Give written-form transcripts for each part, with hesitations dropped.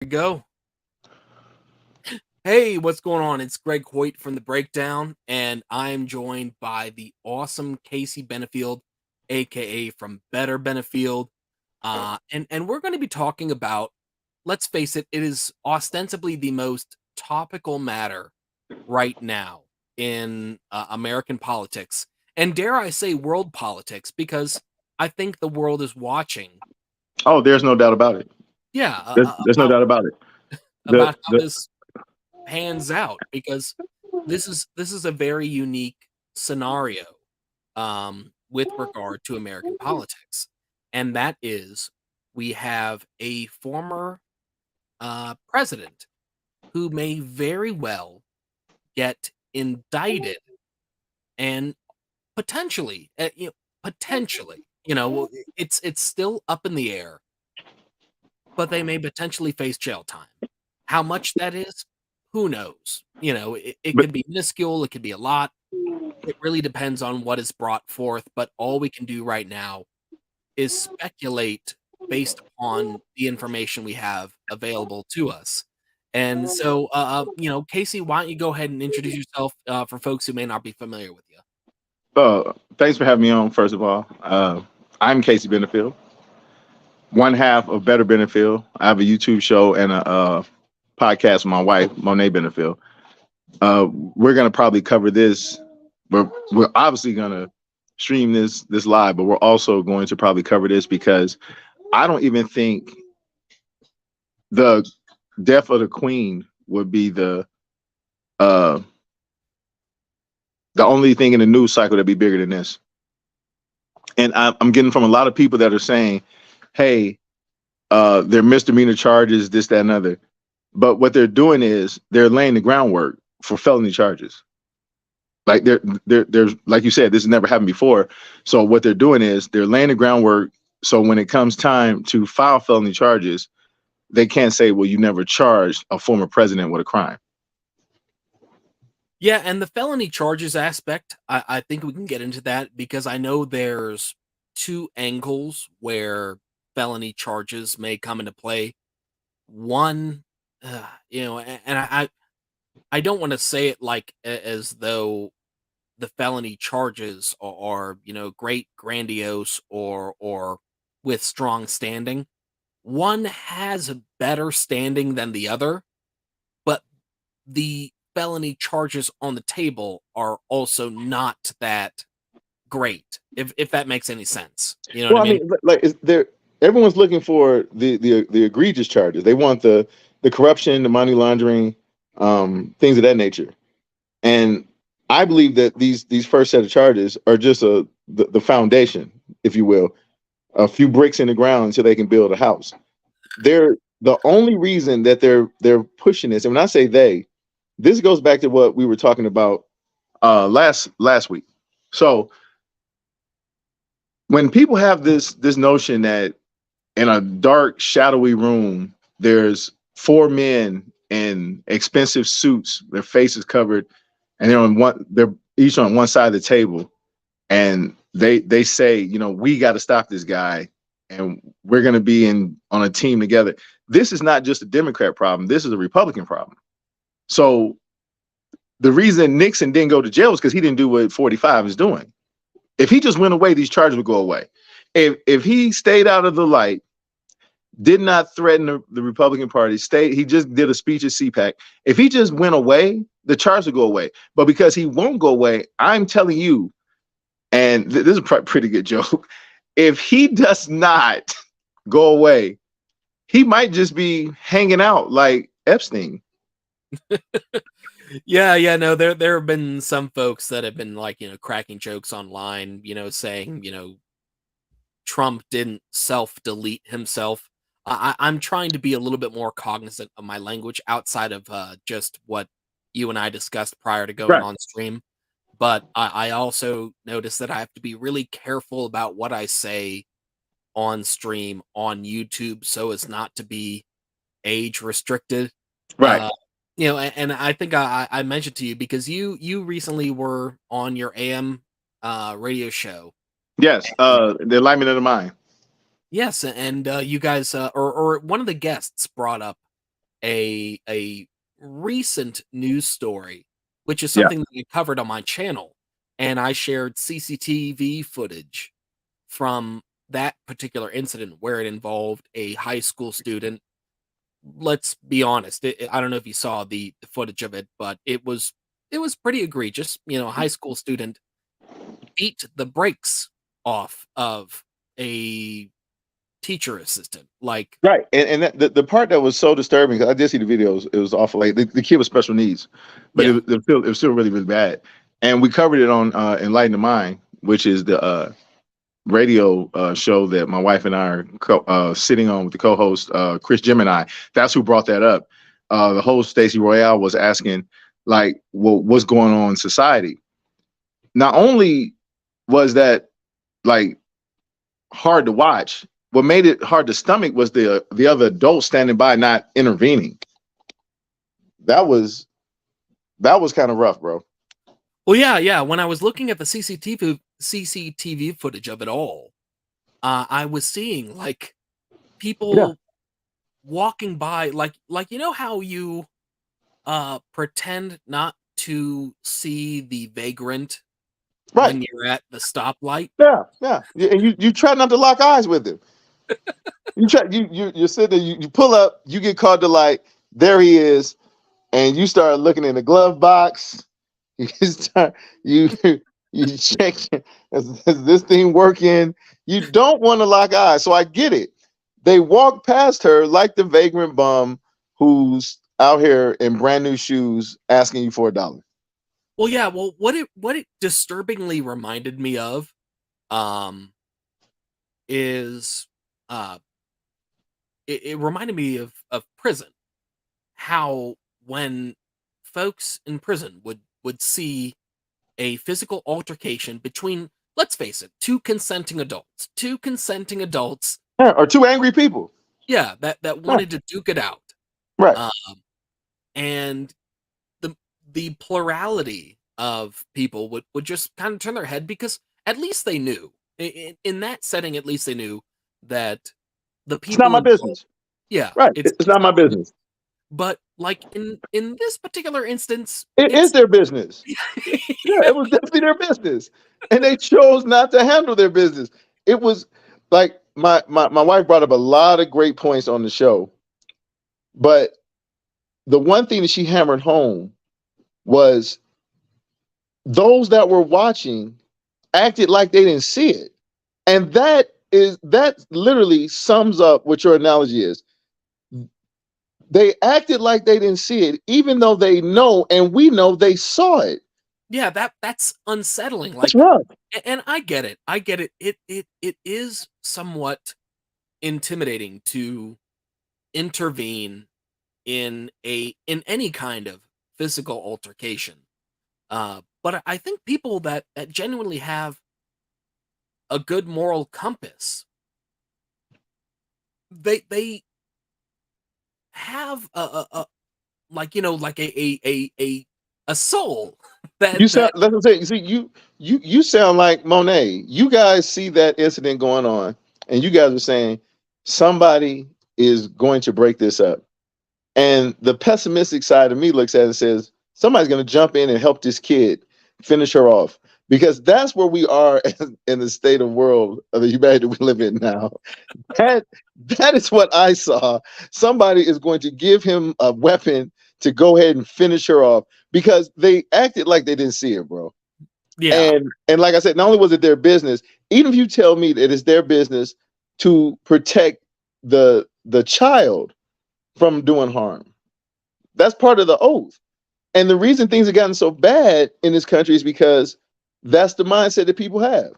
We go. Hey, what's going on? It's Greg Hoyt from The Breakdown, and I'm joined by the awesome Casey Benefield, aka from Better Benefield. And we're going to be talking about, let's face it, it is ostensibly the most topical matter right now in American politics, and dare I say world politics, because I think the world is watching. Oh, there's no doubt about it. Yeah, There's no doubt about it. The about how the this pans out, because this is a very unique scenario with regard to American politics, and that is we have a former president who may very well get indicted and potentially, potentially, it's still up in the air, but they may potentially face jail time. How much that is, who knows? It but could be minuscule, it could be a lot. It really depends on what is brought forth, but all we can do right now is speculate based upon the information we have available to us. And so, Casey, why don't you go ahead and introduce yourself for folks who may not be familiar with you? thanks for having me on. First of all, I'm Casey Benefield, one half of Better Benefield. I have a YouTube show and a podcast with my wife, Monet Benefield. We're gonna probably cover this. We're obviously gonna stream this live, but we're also going to probably cover this because I don't even think the death of the Queen would be uh the only thing in the news cycle that'd be bigger than this. And I'm getting from a lot of people that are saying, "Hey, they're misdemeanor charges, this, that, and other." But what they're doing is they're laying the groundwork for felony charges. Like there's like you said, this has never happened before. So what they're doing is they're laying the groundwork. So when it comes time to file felony charges, they can't say, "Well, you never charged a former president with a crime." Yeah, and the felony charges aspect, I think we can get into that, because I know there's two angles where felony charges may come into play. One, and I don't want to say it like as though the felony charges are great, grandiose, or with strong standing. One has a better standing than the other, but the felony charges on the table are also not that great, if that makes any sense. You know what I Well, I mean? mean, like, everyone's looking for the egregious charges. They want the corruption, the money laundering, things of that nature. And I believe that these first set of charges are just the foundation, if you will, a few bricks in the ground until they can build a house. They're the only reason that they're pushing this. And when I say they, this goes back to what we were talking about last week. So when people have this notion that in a dark, shadowy room, there's four men in expensive suits, their faces covered, and they're each on one side of the table, and they say, we got to stop this guy, and we're going to be on a team together. This is not just a Democrat problem. This is a Republican problem. So the reason Nixon didn't go to jail is because he didn't do what 45 is doing. If he just went away, these charges would go away. If he stayed out of the light, did not threaten the Republican Party, he just did a speech at CPAC. If he just went away, the charge would go away. But because he won't go away, I'm telling you, and this is a pretty good joke, if he does not go away, he might just be hanging out like Epstein. Yeah, no, there have been some folks that have been, like, cracking jokes online, saying, Trump didn't self-delete himself. I'm trying to be a little bit more cognizant of my language outside of just what you and I discussed prior to going Right. on stream. But I also notice that I have to be really careful about what I say on stream on YouTube, so as not to be age restricted. Right. And I think I mentioned to you, because you recently were on your AM radio show. Yes. The alignment of the mind. Yes, and you guys, or one of the guests brought up a recent news story, which is Yeah. something that I covered on my channel, and I shared CCTV footage from that particular incident where it involved a high school student. Let's be honest, I don't know if you saw the footage of it, but it was pretty egregious. A high school student beat the brakes off of a teacher assistant. Like, Right. And the part that was so disturbing, 'cause I did see the videos, it was awful. Like the kid with special needs, but yeah, it was still really, really bad. And we covered it on Enlighten the Mind, which is the radio show that my wife and I are sitting on with the co-host Chris Gemini. That's who brought that up. The host Stacey Royale was asking, like, well, what's going on in society? Not only was that like hard to watch, what made it hard to stomach was the other adults standing by not intervening. That was kind of rough, bro. well, yeah. When I was looking at the CCTV footage of it all, I was seeing like Yeah. people walking by, like how you pretend not to see the vagrant Right. when you're at the stoplight. Yeah. Yeah. And you try not to lock eyes with him. You sit there, you pull up, you get caught to like, there he is, and you start looking in the glove box. You start you you check, is this thing working? You don't want to lock eyes. So I get it. They walk past her like the vagrant bum who's out here in brand new shoes asking you for $1. Well, yeah. Well, what it disturbingly reminded me of, um, is it reminded me of prison. How when folks in prison would see a physical altercation between, let's face it, two consenting adults, Yeah, or two angry people. yeah, that Yeah, wanted to duke it out, right. um, and the plurality of people would just kind of turn their head because at least they knew in that setting, at least they knew that the It's not people my involved, business. yeah, Right. it's It's it's not my not my business. business. But like in this particular instance, It is it's their business. Yeah, it was definitely their business, and they chose not to handle their business. It was like my wife brought up a lot of great points on the show, but the one thing that she hammered home was those that were watching acted like they didn't see it, and that literally sums up what your analogy is. They acted like they didn't see it, even though they know, and we know they saw it. yeah, that's unsettling. That's Like, rough. and I get it. I get it. It is somewhat intimidating to intervene in any kind of physical altercation. But I think people that genuinely have a good moral compass, they have a like like a soul You that sound. That's what I'm saying. You see, you sound like Monet. You guys see that incident going on, and you guys are saying somebody is going to break this up. And the pessimistic side of me looks at it and says somebody's going to jump in and help this kid finish her off, because that's where we are in the state of world of the humanity we live in now. That that is what I saw. Somebody is going to give him a weapon to go ahead and finish her off because they acted like they didn't see it, bro. yeah. And like I said, not only was it their business, even if you tell me that it's their business to protect the child from doing harm, that's part of the oath. And the reason things have gotten so bad in this country is because that's the mindset that people have.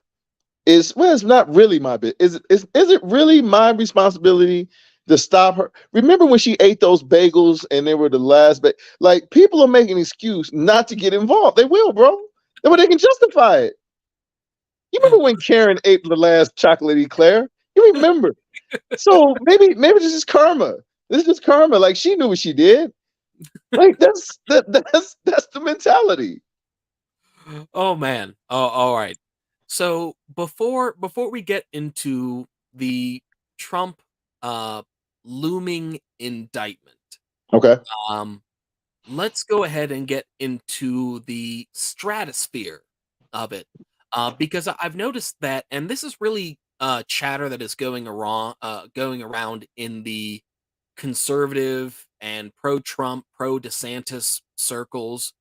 Is, well, it's not really my bit. Is it really my responsibility to stop her? Remember when she ate those bagels and they were the last like, people will make an excuse not to get involved. They will, bro. But they can justify it. You remember when Karen ate the last chocolate eclair? You remember. So maybe this is karma. This is just karma. Like, she knew what she did. Like, that's the mentality. Oh man. Oh, all right. So before we get into the Trump uh looming indictment, Okay. Um, let's go ahead and get into the stratosphere of it, because I've noticed that, and this is really chatter that is going around in the conservative and pro-Trump, pro-DeSantis circles.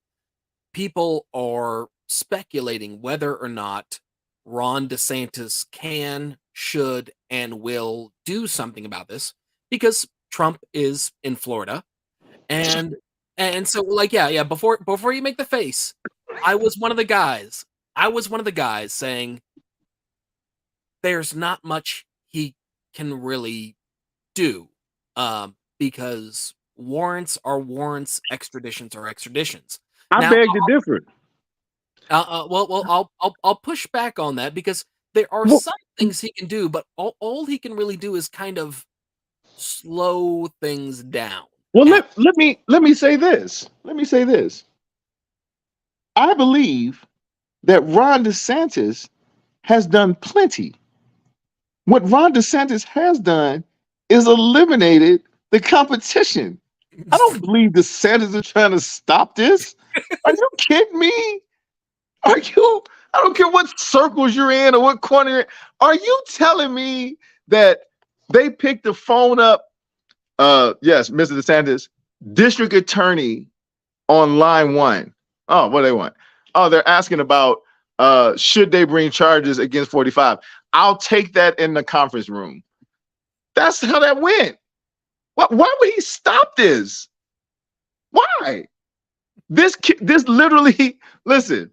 People are speculating whether or not Ron DeSantis can, should, and will do something about this because Trump is in Florida. And so like yeah, before you make the face, I was one of the guys. I was one of the guys saying there's not much he can really do, because warrants are warrants, extraditions are extraditions. I Now, beg to differ. I'll push back on that because there are Well, some things he can do, but all he can really do is kind of slow things down. well, At let me say this. Let me say this. I believe that Ron DeSantis has done plenty. What Ron DeSantis has done is eliminated the competition. I don't believe DeSantis is trying to stop this. Are you kidding me? Are you? I don't care what circles you're in or what corner you're in. Are you telling me that they picked the phone up? Yes, Mr. DeSantis, District Attorney on line one. Oh, what do they want? Oh, they're asking about should they bring charges against 45. I'll take that in the conference room. That's how that went. Why would he stop this? Why? This literally, listen,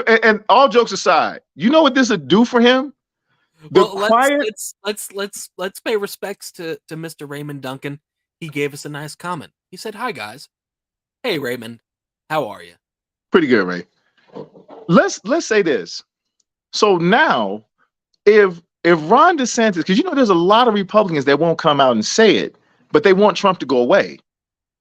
and all jokes aside, you know what this would do for him? The Well, quiet. let's pay respects to Mr. Raymond Duncan. He gave us a nice comment. He said, "Hi guys, hey Raymond, how are you?" Pretty good, Ray. Let's say this. So now, if Ron DeSantis, because there's a lot of Republicans that won't come out and say it, but they want Trump to go away.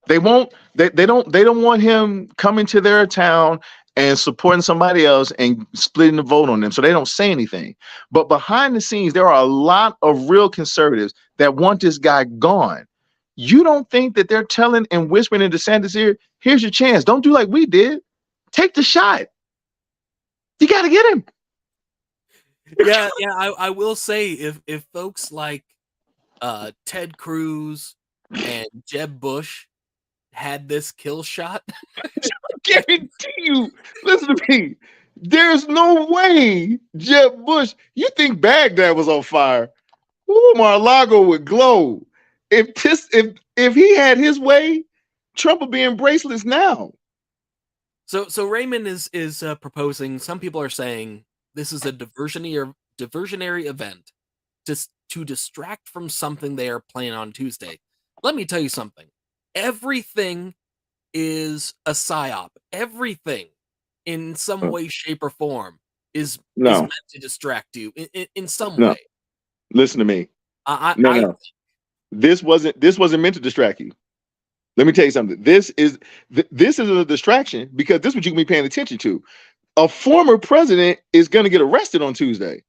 They won't. They don't want him coming to their town and supporting somebody else and splitting the vote on them. So they don't say anything. But behind the scenes, there are a lot of real conservatives that want this guy gone. You don't think that they're telling and whispering in DeSantis' ear, here's your chance. Don't do like we did. Take the shot. You got to get him. Yeah, I will say if folks like Ted Cruz and Jeb Bush had this kill shot, Guarantee you. Listen to me. There's no way Jeb Bush. You think Baghdad was on fire? Ooh, Mar-a-Lago would glow. If he had his way, Trump would be in bracelets now. so Raymond is proposing. Some people are saying this is a diversionary event to distract from something they are planning on Tuesday. Let me tell you something. Everything is a psyop. Everything in some way, shape, or form is No, meant to distract you in some no. way. Listen to me. I No. This wasn't meant to distract you. Let me tell you something. This is a distraction because this is what you can be paying attention to. A former president is going to get arrested on Tuesday.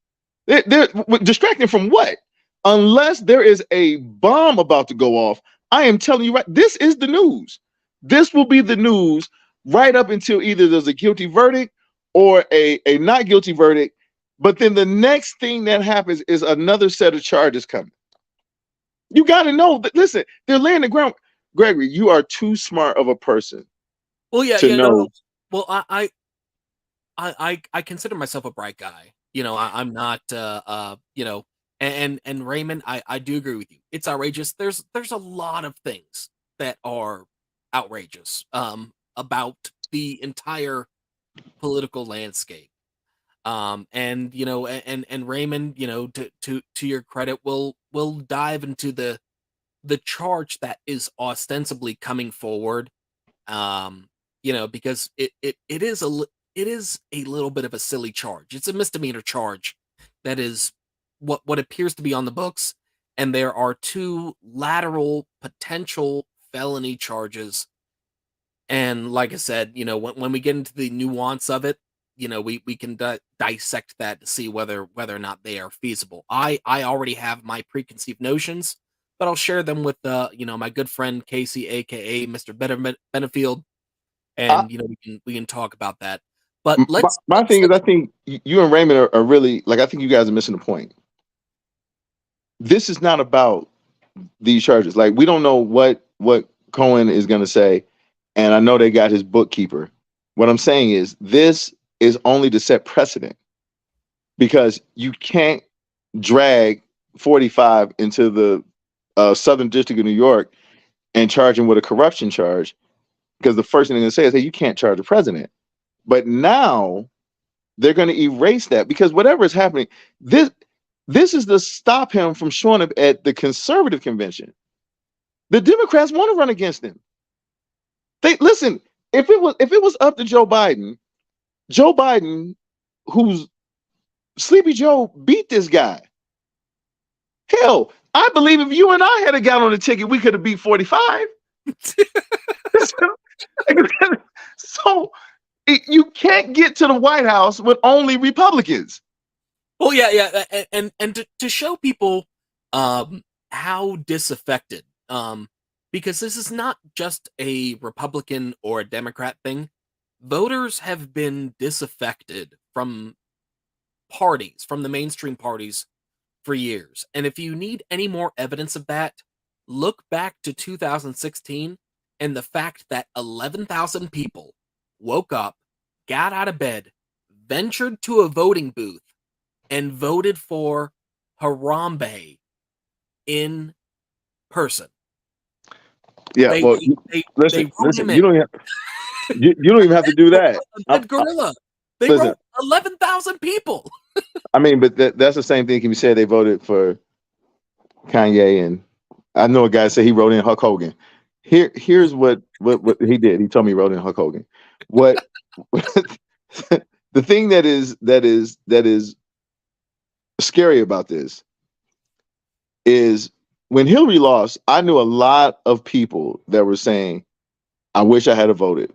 They're distracting from what? Unless there is a bomb about to go off, I am telling you right. This is the news. This will be the news right up until either there's a guilty verdict or a not guilty verdict. But then the next thing that happens is another set of charges coming. You got to know that. Listen, they're laying the ground. Gregory, you are too smart of a person Well, yeah, to no. know. Well, I consider myself a bright guy. I'm not, and Raymond, I do agree with you. It's outrageous. There's a lot of things that are outrageous, about the entire political landscape. And Raymond, to your credit, will dive into the charge that is ostensibly coming forward, because it is a little bit of a silly charge. It's a misdemeanor charge that is what appears to be on the books, and there are two lateral potential felony charges. And like I said, when we get into the nuance of it, we can dissect that to see whether or not they are feasible. I already have my preconceived notions, but I'll share them with my good friend Casey, aka Mr. Benefield, I, and we can talk about that. But my thing is, I think you and Raymond are really like. I think you guys are missing the point. This is not about these charges. Like, we don't know what Cohen is going to say, and I know they got his bookkeeper. What I'm saying is, this is only to set precedent, because you can't drag 45 into the Southern District of New York and charge him with a corruption charge, because the first thing they're going to say is, hey, you can't charge the president. But now they're going to erase that, because whatever is happening, this is to stop him from showing up at the conservative convention. The Democrats want to run against him. They listen. If it was up to Joe Biden, who's Sleepy Joe, beat this guy. Hell, I believe if you and I had got on the ticket, we could have beat 45. So you can't get to the White House with only Republicans. Well, yeah, and to show people how disaffected, because this is not just a Republican or a Democrat thing. Voters have been disaffected from parties, from the mainstream parties, for years. And if you need any more evidence of that, look back to 2016 and the fact that 11,000 people woke up, got out of bed, ventured to a voting booth, and voted for Harambe in person. Yeah, listen, you don't even have to do that. A gorilla. They wrote 11,000 people. I mean, but that's the same thing can be said. They voted for Kanye, and I know a guy said he wrote in Hulk Hogan. Here's what he did. He told me he wrote in Hulk Hogan. What the thing that is scary about this is, when Hillary lost, I knew a lot of people that were saying, I wish I had voted,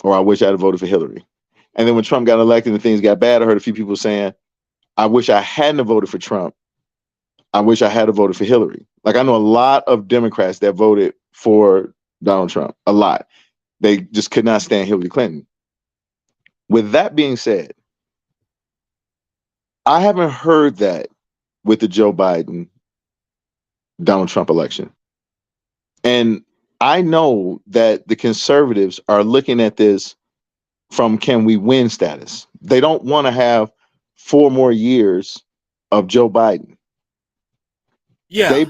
or I wish I had voted for Hillary. And then when Trump got elected and things got bad, I heard a few people saying, I wish I hadn't voted for Trump. I wish I had voted for Hillary. Like, I know a lot of Democrats that voted for Donald Trump, a lot. They just could not stand Hillary Clinton. With that being said, I haven't heard that with the Joe Biden Donald Trump election. And I know that the conservatives are looking at this from can we win status. They don't want to have 4 more years of Joe Biden. Yeah. They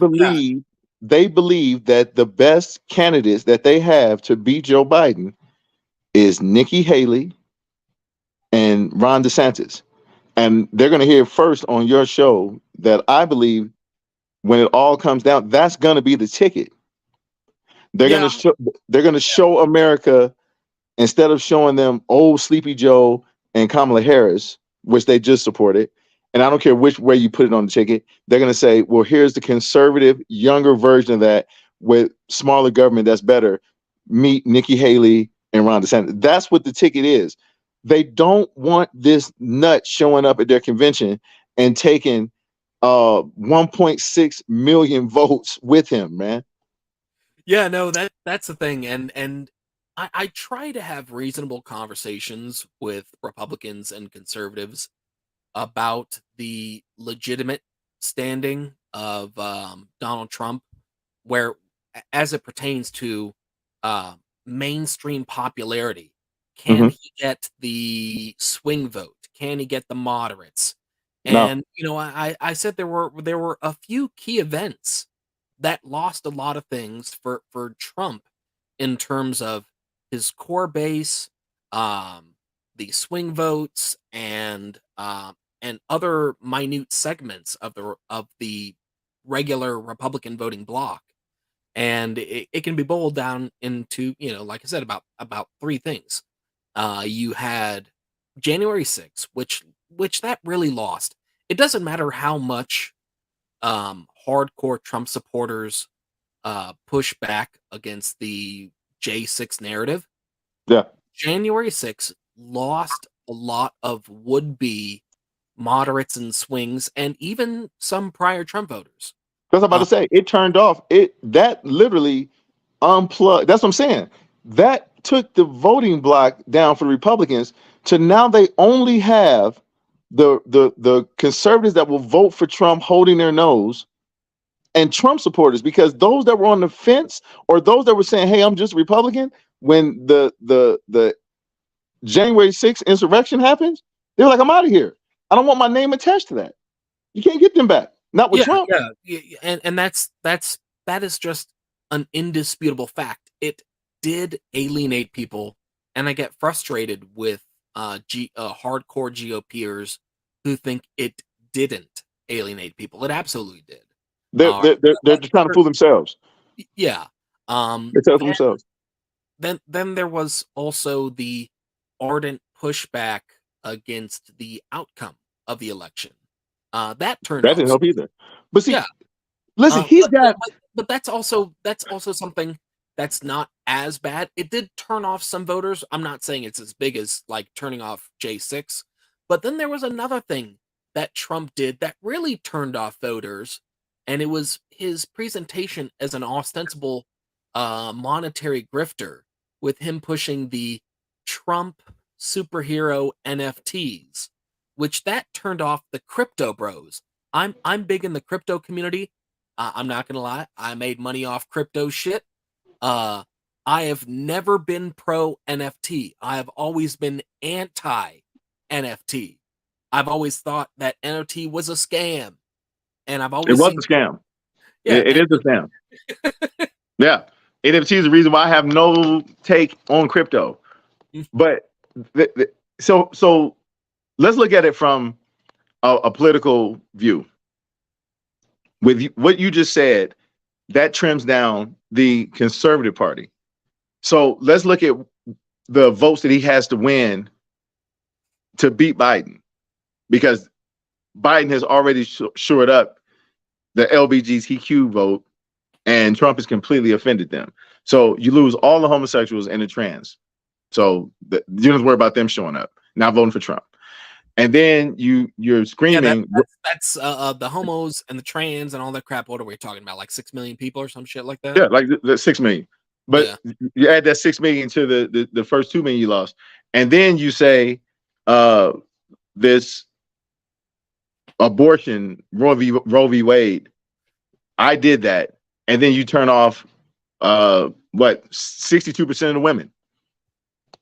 believe that the best candidates that they have to beat Joe Biden is Nikki Haley and Ron DeSantis. And they're going to hear first on your show that I believe when it all comes down, that's going to be the ticket. They're going to show America, instead of showing them old Sleepy Joe and Kamala Harris, which they just supported, and I don't care which way you put it on the ticket, they're going to say, well, here's the conservative, younger version of that with smaller government that's better. Meet Nikki Haley and Ron DeSantis. That's what the ticket is. They don't want this nut showing up at their convention and taking 1.6 million votes with him, man. Yeah, no, that's the thing. And I try to have reasonable conversations with Republicans and conservatives about the legitimate standing of Donald Trump, where as it pertains to mainstream popularity, can he get the swing vote? Can he get the moderates? And I said there were a few key events that lost a lot of things for Trump in terms of his core base, the swing votes, and other minute segments of the regular Republican voting bloc. And it can be boiled down into, like I said, about 3 things. You had January 6th, which that really lost. It doesn't matter how much hardcore Trump supporters push back against the J6 narrative. Yeah. January 6th lost a lot of would-be moderates and swings, and even some prior Trump voters. That's what I'm about to say. It turned off. That literally unplugged. That's what I'm saying. That took the voting block down for the Republicans to now they only have the conservatives that will vote for Trump holding their nose and Trump supporters, because those that were on the fence or those that were saying, "Hey, I'm just Republican," when the January 6th insurrection happens, they're like, "I'm out of here. I don't want my name attached to that." You can't get them back. Not with Trump. And that is just an indisputable fact. It did alienate people, and I get frustrated with hardcore GOPers who think it didn't alienate people. It absolutely did. They're just trying to fool themselves. Yeah. They're telling themselves. Then there was also the ardent pushback against the outcome of the election. That didn't help either. But see, yeah. Listen, but that's also something that's not as bad. It did turn off some voters. I'm not saying it's as big as like turning off J6, but then there was another thing that Trump did that really turned off voters, and it was his presentation as an ostensible monetary grifter, with him pushing the Trump superhero NFTs, which that turned off the crypto bros. I'm big in the crypto community. I'm not gonna lie, I made money off crypto shit. I have never been pro NFT. I have always been anti NFT. I've always thought that NFT was a scam, and I've always a scam. Yeah, it is a scam. Yeah, NFT is the reason why I have no take on crypto. But so let's look at it from a political view. With what you just said, that trims down the Conservative Party. So let's look at the votes that he has to win to beat Biden, because Biden has already shored up the LBGTQ vote, and Trump has completely offended them. So you lose all the homosexuals and the trans. So you don't have to worry about them showing up, not voting for Trump. And then you're screaming. Yeah, that's the homos and the trans and all that crap. What are we talking about? Like 6 million people or some shit like that? Yeah, like the 6 million. But you add that 6 million to the first 2 million you lost, and then you say this abortion, Roe v. Wade, I did that, and then you turn off 62% of the women.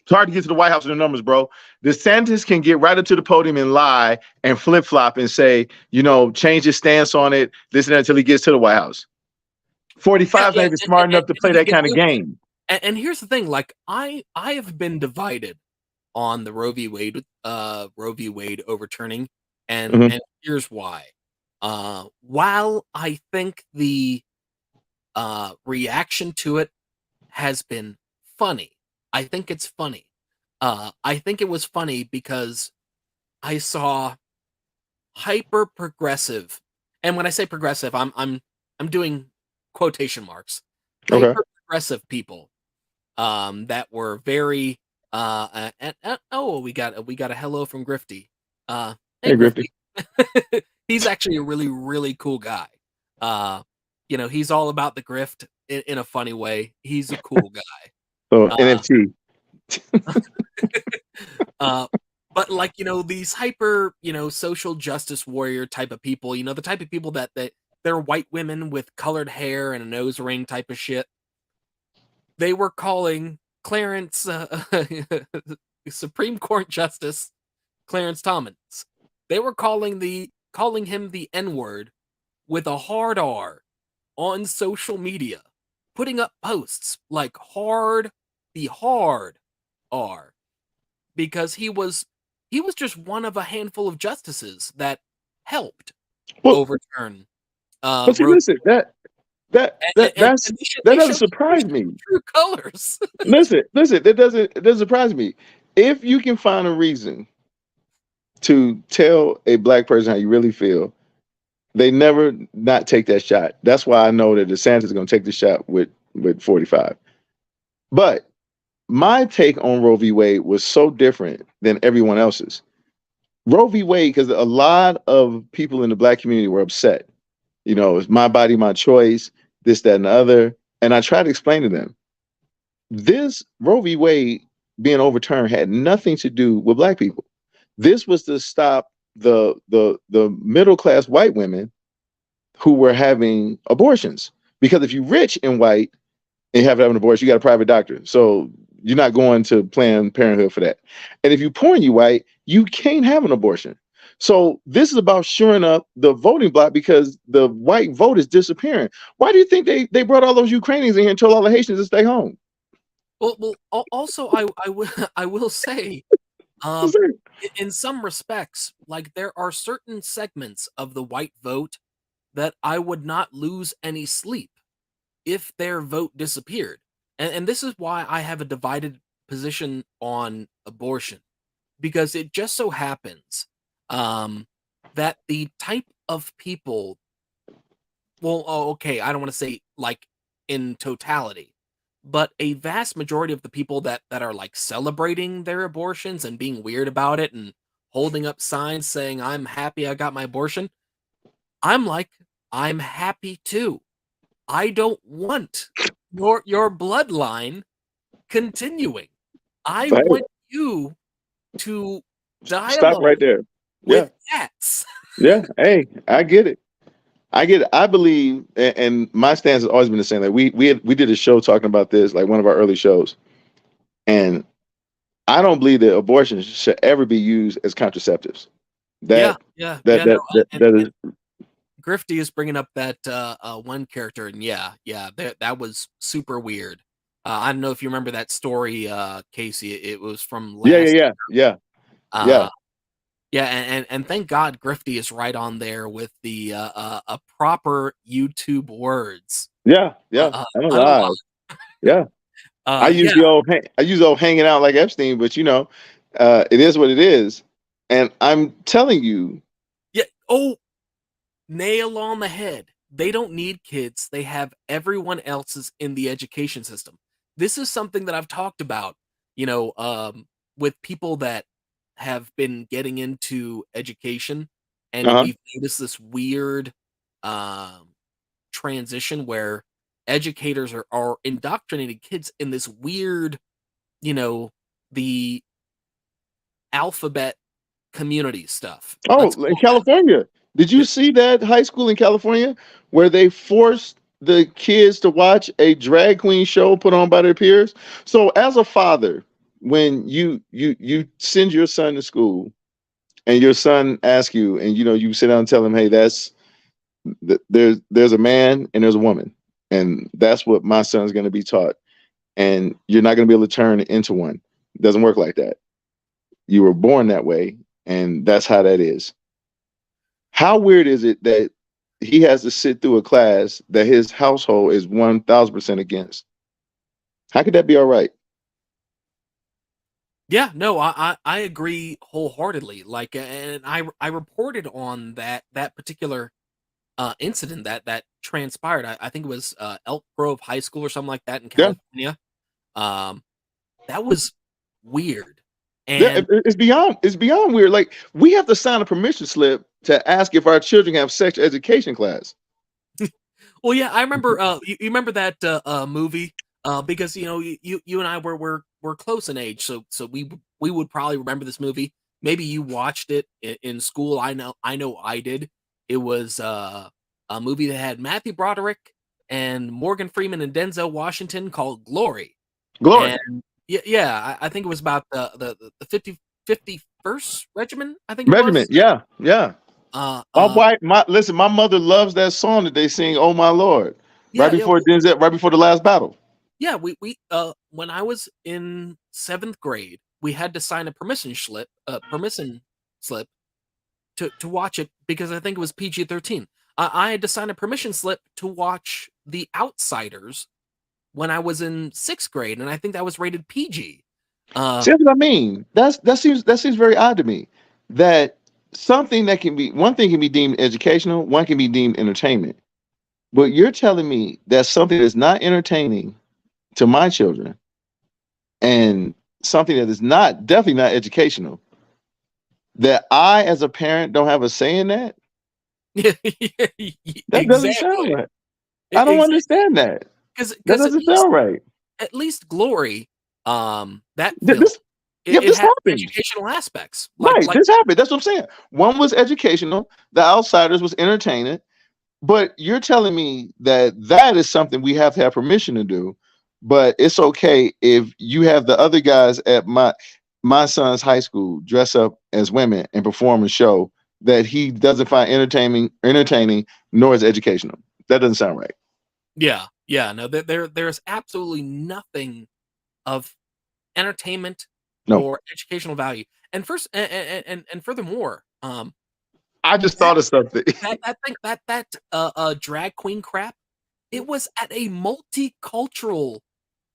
It's hard to get to the White House with the numbers, bro. DeSantis can get right up to the podium and lie and flip-flop and say, change his stance on it, this and that, until he gets to the White House. 45 is not even smart enough to play that kind of game. And here's the thing, like I have been divided on the Roe v. Wade overturning, and here's why. While I think the reaction to it has been funny, I think it's funny. I think it was funny because I saw hyper progressive, and when I say progressive, I'm doing quotation marks. Hyper progressive people that were very we got a hello from Grifty. Hey Grifty. He's actually a really, really cool guy. He's all about the grift in a funny way. He's a cool guy. NFT. But like, these hyper, social justice warrior type of people, the type of people that they're white women with colored hair and a nose ring type of shit. They were calling Clarence, Supreme Court Justice Clarence Thomas. They were calling him the N-word with a hard R on social media, putting up posts like the hard R, because he was just one of a handful of justices that helped overturn. But see, listen, that doesn't surprise me. True colors. listen, it doesn't surprise me. If you can find a reason to tell a black person how you really feel, they never not take that shot. That's why I know that DeSantis is going to take the shot with 45. But my take on Roe v. Wade was so different than everyone else's. Roe v. Wade, because a lot of people in the black community were upset. You know, it's my body, my choice, this, that, and the other. And I try to explain to them, this Roe v. Wade being overturned had nothing to do with black people. This was to stop the middle class white women who were having abortions. Because if you're rich and white and you have to have an abortion, you got a private doctor. So you're not going to Planned Parenthood for that. And if you're poor and you white, you can't have an abortion. So this is about shoring up the voting block because the white vote is disappearing. Why do you think they brought all those Ukrainians in here and told all the Haitians to stay home? Also, I will say, in some respects, like there are certain segments of the white vote that I would not lose any sleep if their vote disappeared. And this is why I have a divided position on abortion, because it just so happens that the type of people, okay, I don't want to say like in totality, but a vast majority of the people that are like celebrating their abortions and being weird about it and holding up signs saying I'm happy I got my abortion, I'm like, I'm happy too. I don't want your bloodline continuing. I Hey, want you to die stop right alone there. Yeah. with cats. Yeah. Hey, I get it. I get it. I believe, and my stance has always been the same. Like we did a show talking about this, like one of our early shows, and I don't believe that abortion should ever be used as contraceptives. Yeah, That yeah, that yeah. that No, that, that is Grifty is bringing up that one character, and yeah, that was super weird. I don't know if you remember that story, Casey. It was from yeah, yeah, last. yeah, yeah, yeah, Uh, yeah, and thank God Grifty is right on there with the proper YouTube words. yeah, yeah. I don't lie. Unlock. Yeah. Yeah, I use the old hanging out like Epstein, but you know, it is what it is. And I'm telling you, yeah. Oh, nail on the head. They don't need kids. They have everyone else's in the education system. This is something that I've talked about, you know, with people that have been getting into education, and uh-huh. we've noticed this weird um, transition where educators are indoctrinating kids in this weird, you know, the alphabet community stuff. Oh, Let's in call that. California, did you see that high school in California where they forced the kids to watch a drag queen show put on by their peers? So, as a father, when you send your son to school and your son asks you, and you know, you sit down and tell him, "Hey, there's a man and there's a woman, and that's what my son's going to be taught, and you're not going to be able to turn it into one. It doesn't work like that. You were born that way, and that's how that is." How weird is it that he has to sit through a class that his household is 1000% against? How could that be all right? Yeah, no, I agree wholeheartedly. Like, and I reported on that particular incident that transpired. I think it was Elk Grove High School or something like that in Yeah, California. Um, that was weird. yeah, And it's beyond weird. Like we have to sign a permission slip to ask if our children have sex education class. well, yeah, I remember. You remember that movie? Because you know, you and I were close in age, so we would probably remember this movie. Maybe you watched it in school. I know I did. It was a movie that had Matthew Broderick and Morgan Freeman and Denzel Washington called Glory. Glory, And yeah, I think it was about the 51st Regiment. I think it was. regiment. Yeah, yeah. Uh, My uh, wife, listen. My mother loves that song that they sing. Oh my Lord! Right yeah. before Denzel, right before the last battle. Yeah, we when I was in 7th grade, we had to sign a permission slip to watch it because I think it was PG-13. I had to sign a permission slip to watch The Outsiders when I was in 6th grade, and I think that was rated PG. See what I mean? That seems very odd to me. That something that can be one thing can be deemed educational, one can be deemed entertainment. But you're telling me that something that's not entertaining to my children and something that is not definitely not educational, that I as a parent don't have a say in that? Yeah, That doesn't sound exactly. right. I don't Exactly. understand that. That Because doesn't sound right. at least Glory, that Th- film, This, yeah, it this had happened. educational aspects. Right, this happened. That's what I'm saying. One was educational. The Outsiders was entertaining. But you're telling me that that is something we have to have permission to do. But it's okay if you have the other guys at my son's high school dress up as women and perform a show that he doesn't find entertaining, nor is educational. That doesn't sound right. Yeah, yeah, no, there's absolutely nothing of entertainment No, or educational value. And first and furthermore, I just that thought of something. drag queen crap, it was at a multicultural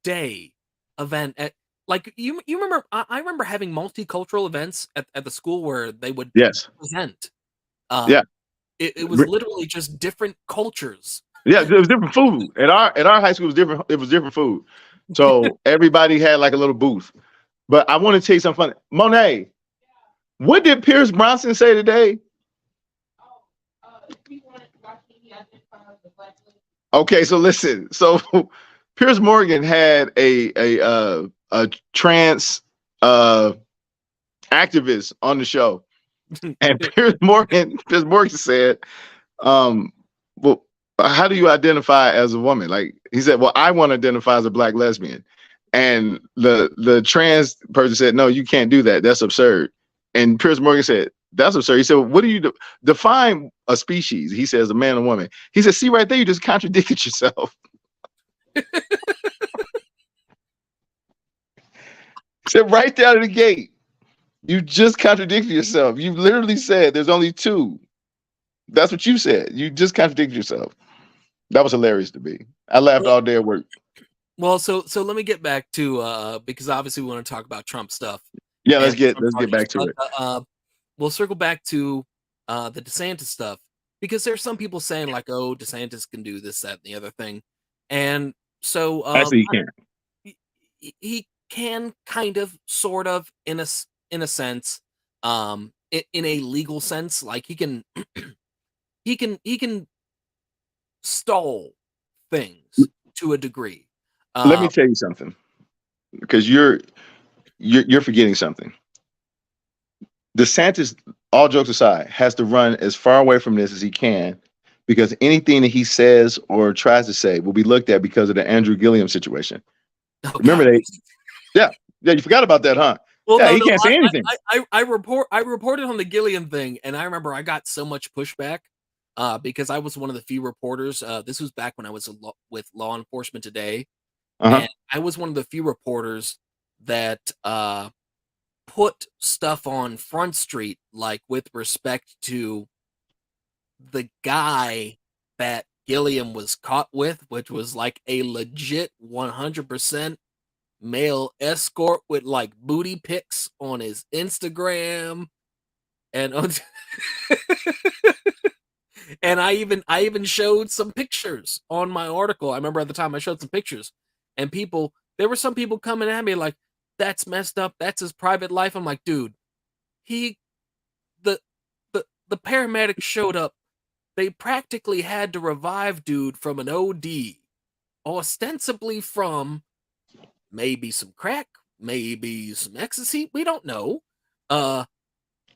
day event at like, you remember I remember having multicultural events at the school where they would Yes. present. Yeah. It was literally just different cultures. Yeah, it was different food. At our high school, it was different. It was different food. So everybody had like a little booth. But I want to tell you something funny. Monet, what did Pierce Bronson say today? Okay, so listen. So Pierce Morgan had a trans activist on the show, and Pierce Morgan said, "Well, how do you identify as a woman?" Like he said, "Well, I want to identify as a black lesbian," and the trans person said, "No, you can't do that. That's absurd." And Pierce Morgan said, "That's absurd." He said, well, "What do you define a species?" He says, "A man and woman." He said, "See right there, you just contradicted yourself." He said, "Right there out of the gate, you just contradicted yourself. You literally said there's only two. That's what you said. You just contradicted yourself." That was hilarious to me. I laughed Well all day at work. well, so let me get back to, because obviously we wanna talk about Trump stuff Yeah, let's and get Trump let's get charges, back to but, it. we'll circle back to, the DeSantis stuff, because there's some people saying like, "Oh, DeSantis can do this, that, and the other thing," and so, Actually, you can't. he can kind of, sort of, in a sense, in a legal sense, like, he can he can stall things to a degree. Let me Uh, tell you something, because you're forgetting something. DeSantis, all jokes aside, has to run as far away from this as he can, because anything that he says or tries to say will be looked at because of the Andrew Gilliam situation. oh Remember god. they, yeah, yeah, you forgot about that, huh? Well, Yeah, no, he no, can't say anything. I reported on the Gilliam thing, and I remember I got so much pushback, because I was one of the few reporters, this was back when I was with Law Enforcement Today, Uh huh. and I was one of the few reporters that, put stuff on Front Street, like, with respect to the guy that Gilliam was caught with, which was, like, a legit 100% male escort with, like, booty pics on his Instagram and on and I even showed some pictures on my article. I remember at the time I showed some pictures, and there were some people coming at me like, "That's messed up. That's his private life." I'm like, "Dude, he the the paramedics showed up. They practically had to revive dude from an OD, ostensibly from maybe some crack, maybe some ecstasy. We don't know. Uh,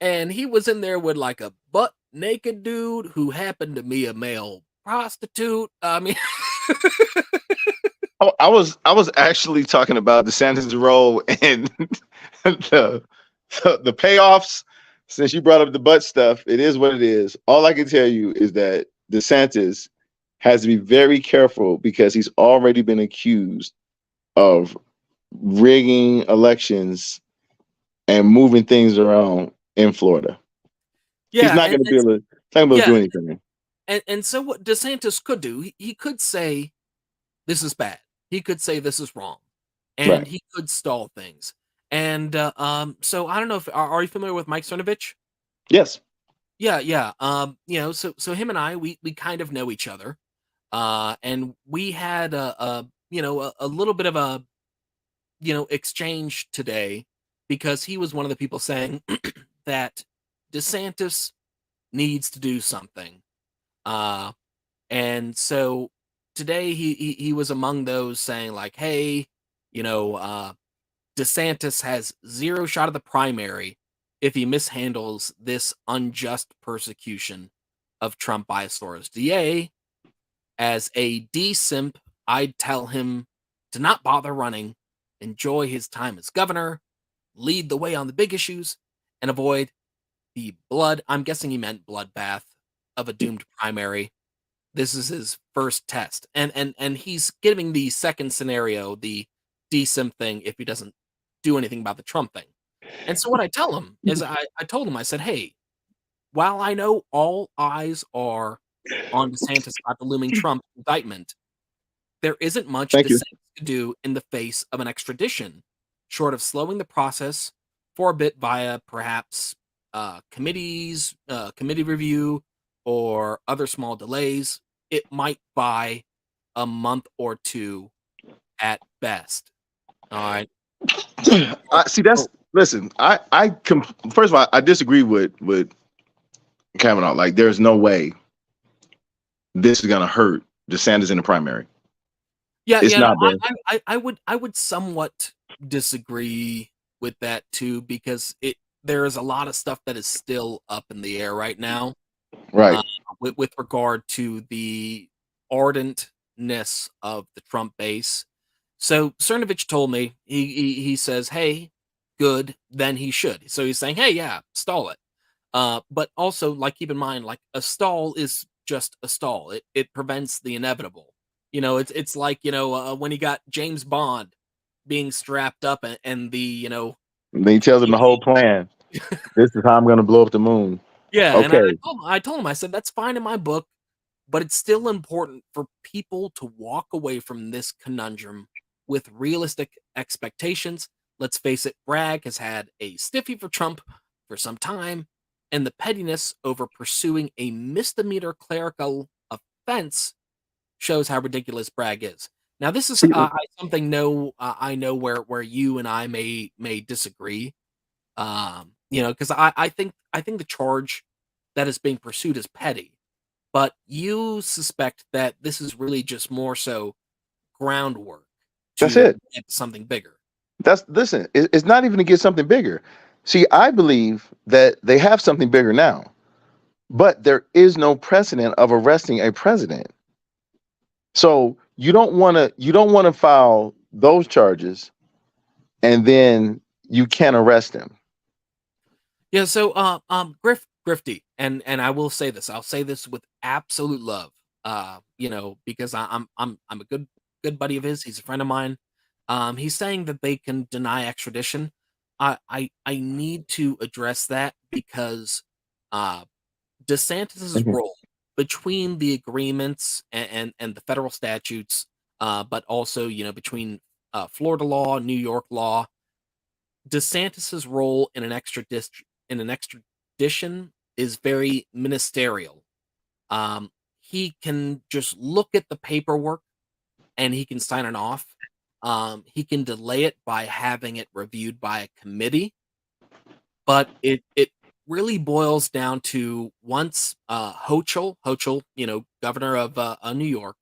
and he was in there with like a butt naked dude who happened to be a male prostitute. I mean, Oh, I was actually talking about DeSantis' role in the the payoffs. Since you brought up the butt stuff, it is what it is. All I can tell you is that DeSantis has to be very careful because he's already been accused of rigging elections and moving things around in Florida. He's yeah, not going to be able to yeah, do anything. and so what DeSantis could do, he could say this is bad. He could say this is wrong, and Right. he could stall things. And so I don't know if are you familiar with Mike Cernovich? Yes. Yeah, yeah. So him and I, we kind of know each other, and we had a little bit of a exchange today because he was one of the people saying that DeSantis needs to do something. Uh, and so today he was among those saying like, "Hey, you know, DeSantis has zero shot of the primary if he mishandles this unjust persecution of Trump by a Soros DA. As a D simp, I'd tell him to not bother running, enjoy his time as governor, lead the way on the big issues, and avoid the blood." I'm guessing he meant bloodbath of a doomed primary. This is his first test, and he's giving the second scenario, the decent thing, if he doesn't do anything about the Trump thing. And so what I tell him is I told him, I said, "Hey, while I know all eyes are on DeSantis about the looming Trump indictment, there isn't much Thank you. DeSantis could do in the face of an extradition, short of slowing the process for a bit via perhaps committee review, or other small delays. It might buy a month or two at best." All right. See, that's So, listen. First of all, I disagree with Kavanaugh. Like, there's no way this is gonna hurt DeSantis in the primary. yeah, It's yeah, no, not, bro. I would somewhat disagree with that too, because there is a lot of stuff that is still up in the air right now, Right. uh, with regard to the ardentness of the Trump base. So Cernovich told me, he says, "Hey, good, then he should." So he's saying, "Hey, yeah, stall it." But also, like, keep in mind, like, a stall is just a stall. It prevents the inevitable. It's like, when he got James Bond being strapped up, and the And then he tells him the whole plan. This is how I'm gonna blow up the moon. yeah, and Okay. I told him, I said, "That's fine in my book, but it's still important for people to walk away from this conundrum with realistic expectations." Let's face it, Bragg has had a stiffy for Trump for some time, and the pettiness over pursuing a misdemeanor clerical offense shows how ridiculous Bragg is. Now, this is See, something I know where you and I may disagree. Because I think the charge that is being pursued is petty, but you suspect that this is really just more so groundwork that's to it. get something bigger. That's listen. It's not even to get something bigger. See, I believe that they have something bigger now, but there is no precedent of arresting a president. So you don't want to file those charges, and then you can't arrest him. Yeah, so Grifty, and I will say this. I'll say this with absolute love. Because I'm a good buddy of his. He's a friend of mine. He's saying that they can deny extradition. I need to address that, because uh DeSantis's Mhm. role between the agreements and the federal statutes, but also, between Florida law, New York law, DeSantis's role in an extradition is very ministerial. He can just look at the paperwork and he can sign it off. He can delay it by having it reviewed by a committee, but it really boils down to, once Hochul, governor of New York,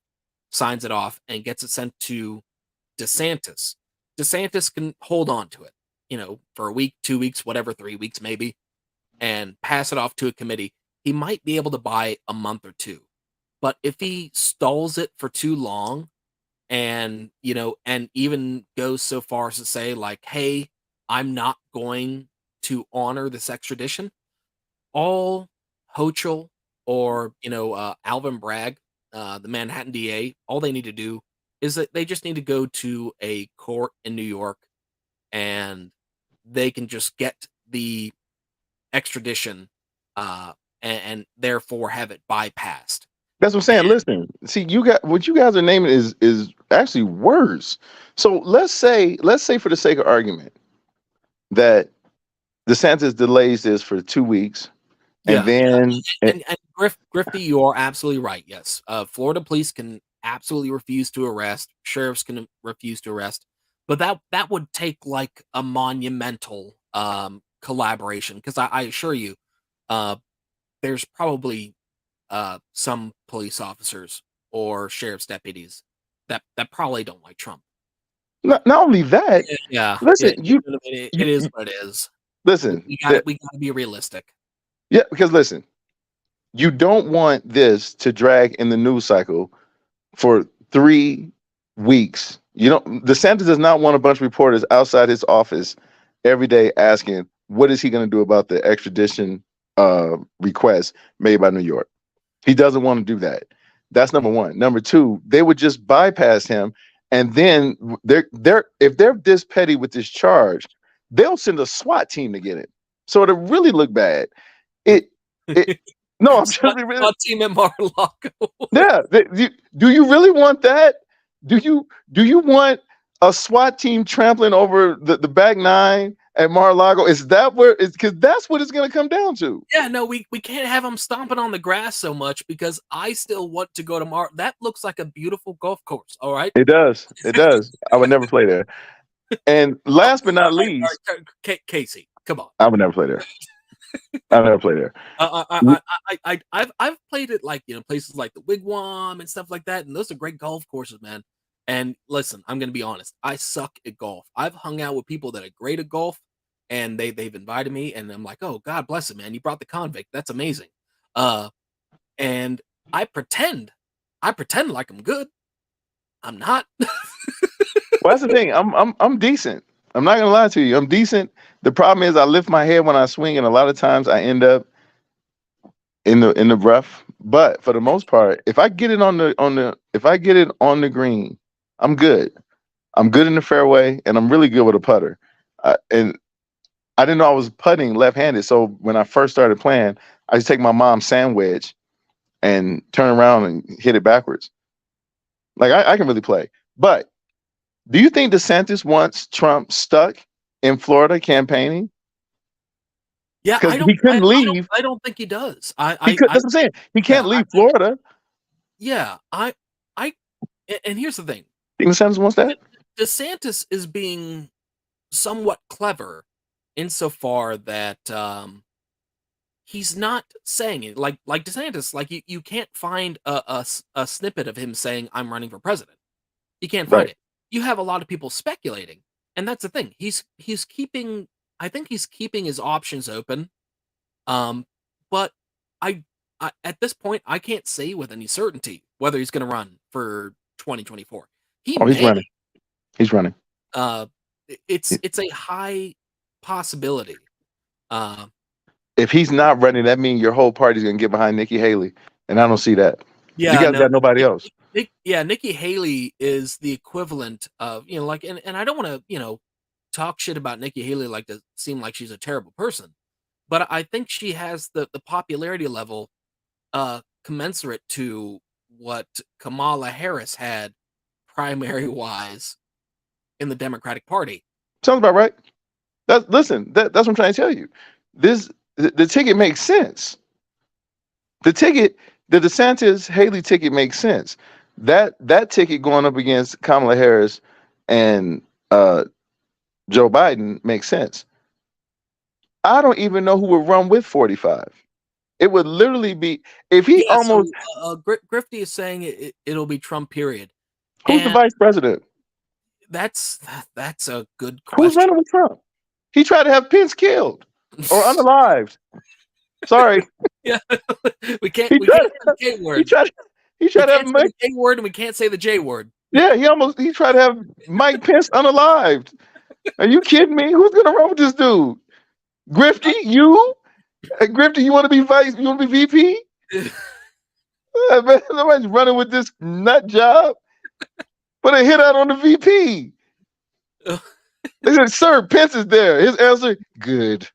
signs it off and gets it sent to DeSantis. DeSantis can hold on to it, for a week, 2 weeks, whatever, 3 weeks maybe, and pass it off to a committee. He might be able to buy a month or two. But if he stalls it for too long, and even goes so far as to say, like, "Hey, I'm not going to honor this extradition," all Hochul, or Alvin Bragg, the Manhattan DA, all they need to do is that they just need to go to a court in New York, and they can just get the extradition, uh, and therefore have it bypassed. That's what I'm saying. Listen, see, you got what you guys are naming is actually worse. So let's say for the sake of argument that DeSantis delays this for 2 weeks, and Yeah, yeah, then and Grifty, you are absolutely right. Yes, Florida police can absolutely refuse to arrest. Sheriffs can refuse to arrest, but that would take like a monumental collaboration. Because I assure you, uh, there's probably some police officers or sheriff's deputies that probably don't like Trump. Not only that, Yeah. listen, It is what it is. listen. We gotta be realistic. Yeah, because listen, you don't want this to drag in the news cycle for 3 weeks. DeSantis does not want a bunch of reporters outside his office every day asking, what is he going to do about the extradition request made by New York? He doesn't want to do that. That's number one. Number two, they would just bypass him, and then if they're this petty with this charge, they'll send a SWAT team to get it. So it'll really look bad. No, I'm SWAT team at Mar-a-Lago. Yeah. Do you really want that? Do you want a SWAT team trampling over the back nine at Mar-a-Lago? Is that where it's because that's what it's going to come down to? Yeah, no, we can't have them stomping on the grass so much because I still want to go to That looks like a beautiful golf course. All right. It does. I would never play there. And last but not least, Casey, come on. I would never play there. I've never played there. I've played it like places like the Wigwam and stuff like that, and those are great golf courses, man. And listen, I'm gonna be honest, I suck at golf. I've hung out with people that are great at golf, and they've invited me, and I'm like, oh, God bless it, man. You brought the convict. That's amazing. And I pretend like I'm good. I'm not. Well, that's the thing. I'm decent. I'm not gonna lie to you. I'm decent. The problem is I lift my head when I swing, and a lot of times I end up in the rough. But for the most part, if I get it on the green, I'm good. I'm good in the fairway, and I'm really good with a putter. And I didn't know I was putting left-handed, so when I first started playing, I just take my mom's sand wedge and turn around and hit it backwards. Like I can really play. But do you think DeSantis wants Trump stuck in Florida campaigning? Yeah, he couldn't leave. I don't think he does. That's what I'm saying. He can't leave Florida. Yeah, and here's the thing. Think DeSantis wants that? DeSantis is being somewhat clever insofar that he's not saying it like DeSantis. Like you can't find a snippet of him saying I'm running for president. You can't find it. You have a lot of people speculating, and that's the thing. He's keeping. I think he's keeping his options open. But I at this point I can't say with any certainty whether he's going to run for 2024. He's running. He's running. It's a high possibility. If he's not running, that means your whole party's going to get behind Nikki Haley, and I don't see that. Yeah, you guys got nobody else. Nikki Haley is the equivalent of and I don't want to talk shit about Nikki Haley like to seem like she's a terrible person, but I think she has the popularity level commensurate to what Kamala Harris had primary wise in the Democratic Party. Sounds about right. That's what I'm trying to tell you. The ticket makes sense. The DeSantis Haley ticket makes sense. That ticket going up against Kamala Harris and Joe Biden makes sense. I don't even know who would run with 45. It would literally be if he almost. Grifty is saying it'll be Trump. Period. Who's the vice president? That's a good question. Who's running with Trump? He tried to have Pence killed or unalived. Sorry. Yeah, we can't say the J word. He tried to have the J word, and we can't say the J word. Yeah, he tried to have Mike Pence unalived. Are you kidding me? Who's gonna run with this dude? Grifty, you? Grifty, you want to be vice? You want to be VP? Nobody's running with this nut job. Put a hit out on the VP. They said, "Sir, Pence is there." His answer, "Good."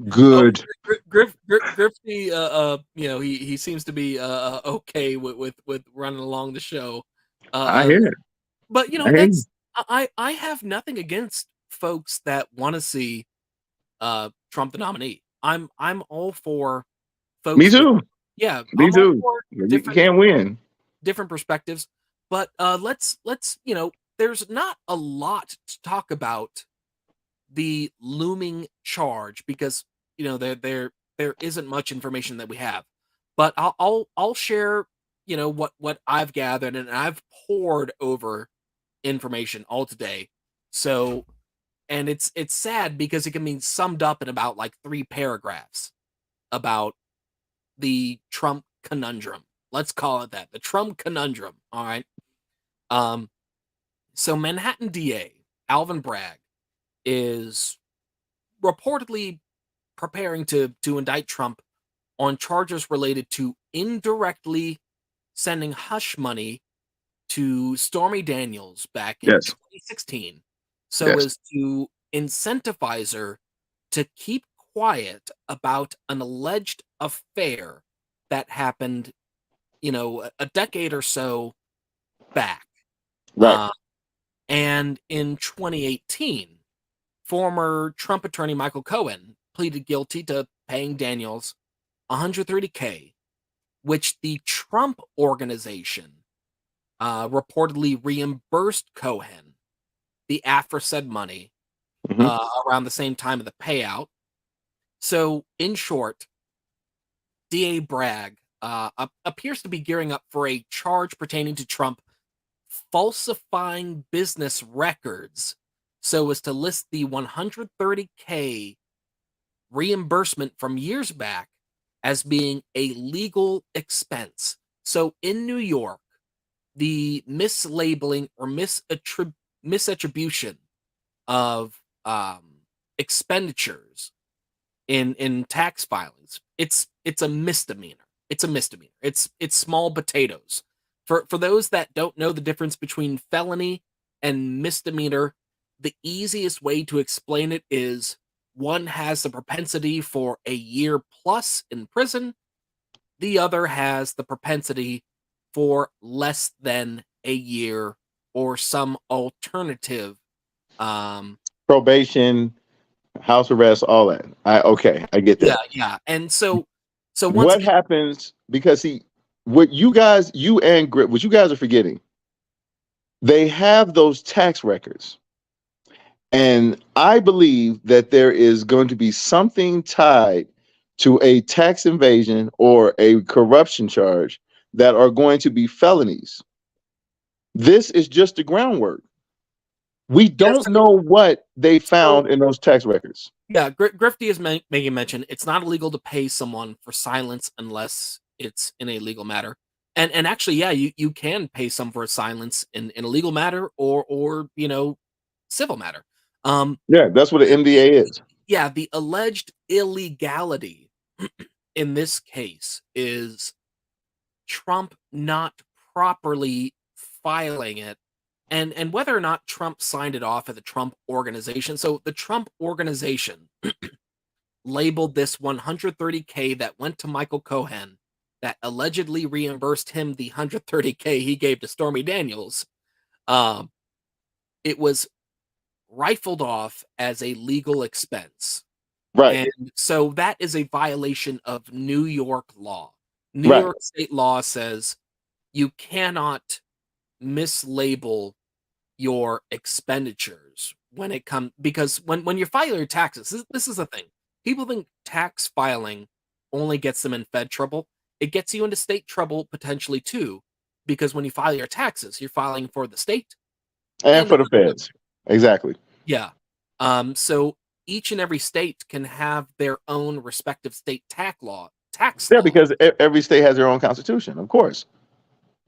Good. Grifty, he seems to be okay with running along the show. I hear it. But I have nothing against folks that want to see Trump the nominee. I'm all for folks. Me too. Me too. You can't win. Different perspectives, but let's there's not a lot to talk about the looming charge, because there isn't much information that we have, but I'll share what I've gathered, and I've poured over information all today. So, and it's sad because it can be summed up in about like 3 paragraphs about the Trump conundrum. Let's call it that, the Trump conundrum. All right. Um, so Manhattan DA Alvin Bragg is reportedly preparing to indict Trump on charges related to indirectly sending hush money to Stormy Daniels back in Yes. 2016, so Yes. as to incentivize her to keep quiet about an alleged affair that happened, a decade or so back. Right. And in 2018, former Trump attorney Michael Cohen pleaded guilty to paying Daniels 130K, which the Trump organization reportedly reimbursed Cohen the aforesaid money Hmm. around the same time of the payout. So, in short, DA Bragg appears to be gearing up for a charge pertaining to Trump falsifying business records so as to list the 130K reimbursement from years back as being a legal expense. So in New York, the mislabeling or misattribution of expenditures in tax filings, it's a misdemeanor. It's a misdemeanor. It's small potatoes. For those that don't know the difference between felony and misdemeanor, the easiest way to explain it is one has the propensity for a year plus in prison, the other has the propensity for less than a year or some alternative. Um, Probation, house arrest, all that. I get yeah, that. yeah. And so once What again, happens because what you guys, you and Grip, what you guys are forgetting, they have those tax records. And I believe that there is going to be something tied to a tax invasion or a corruption charge that are going to be felonies. This is just the groundwork. We yes, don't know what they so found in those tax records. yeah, Grifty is making mention. It's not illegal to pay someone for silence unless it's in a legal matter. And actually, yeah, you can pay some for silence in a legal matter or civil matter. Um, Yeah, that's what an the MDA is. yeah, the alleged illegality in this case is Trump not properly filing it, and whether or not Trump signed it off at the Trump organization. So the Trump organization labeled this 130K that went to Michael Cohen that allegedly reimbursed him the 130K he gave to Stormy Daniels. Um, it was rifled off as a legal expense. Right, And so that is a violation of New York law. New right. York state law says you cannot mislabel your expenditures when it comes, because when you file your taxes, this is the thing. People think tax filing only gets them in Fed trouble. It gets you into state trouble potentially too, because when you file your taxes, you're filing for the state And and for the feds. Exactly. yeah. So each and every state can have their own respective state tax Yeah, law. because every state has their own constitution, of course.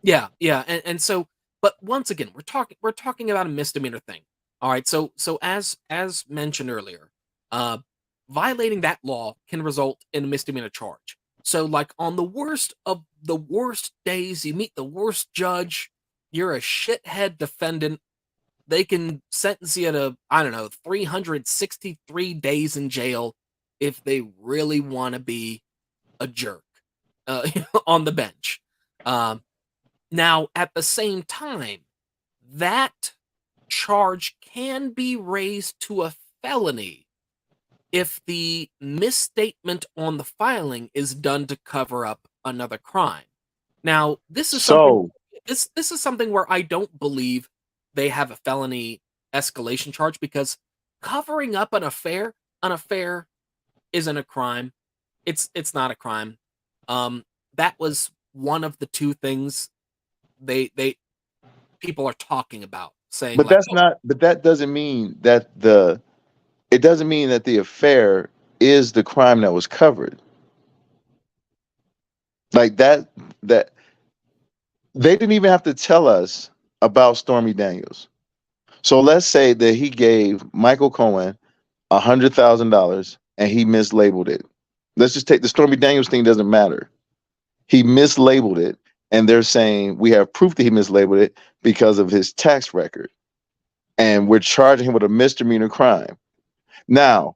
Yeah, yeah, and so, but once again, we're talking about a misdemeanor thing. All right, so as mentioned earlier, uh, violating that law can result in a misdemeanor charge. So, like on the worst of the worst days, you meet the worst judge, you're a shithead defendant. They can sentence you to, I don't know, 363 days in jail if they really want to be a jerk on the bench. Um, Now, at the same time, that charge can be raised to a felony if the misstatement on the filing is done to cover up another crime. Now, So, this is something where I don't believe they have a felony escalation charge, because covering up an affair isn't a crime. It's not a crime. That was one of the two things they people are talking about, saying But like, that's "Oh, not. But that doesn't mean that the. It doesn't mean that the affair is the crime that was covered. Like that. That they didn't even have to tell us about Stormy Daniels. So let's say that he gave Michael Cohen $100,000 and he mislabeled it. Let's just take the Stormy Daniels thing. Doesn't matter. He mislabeled it, and they're saying we have proof that he mislabeled it because of his tax record, and we're charging him with a misdemeanor crime. Now,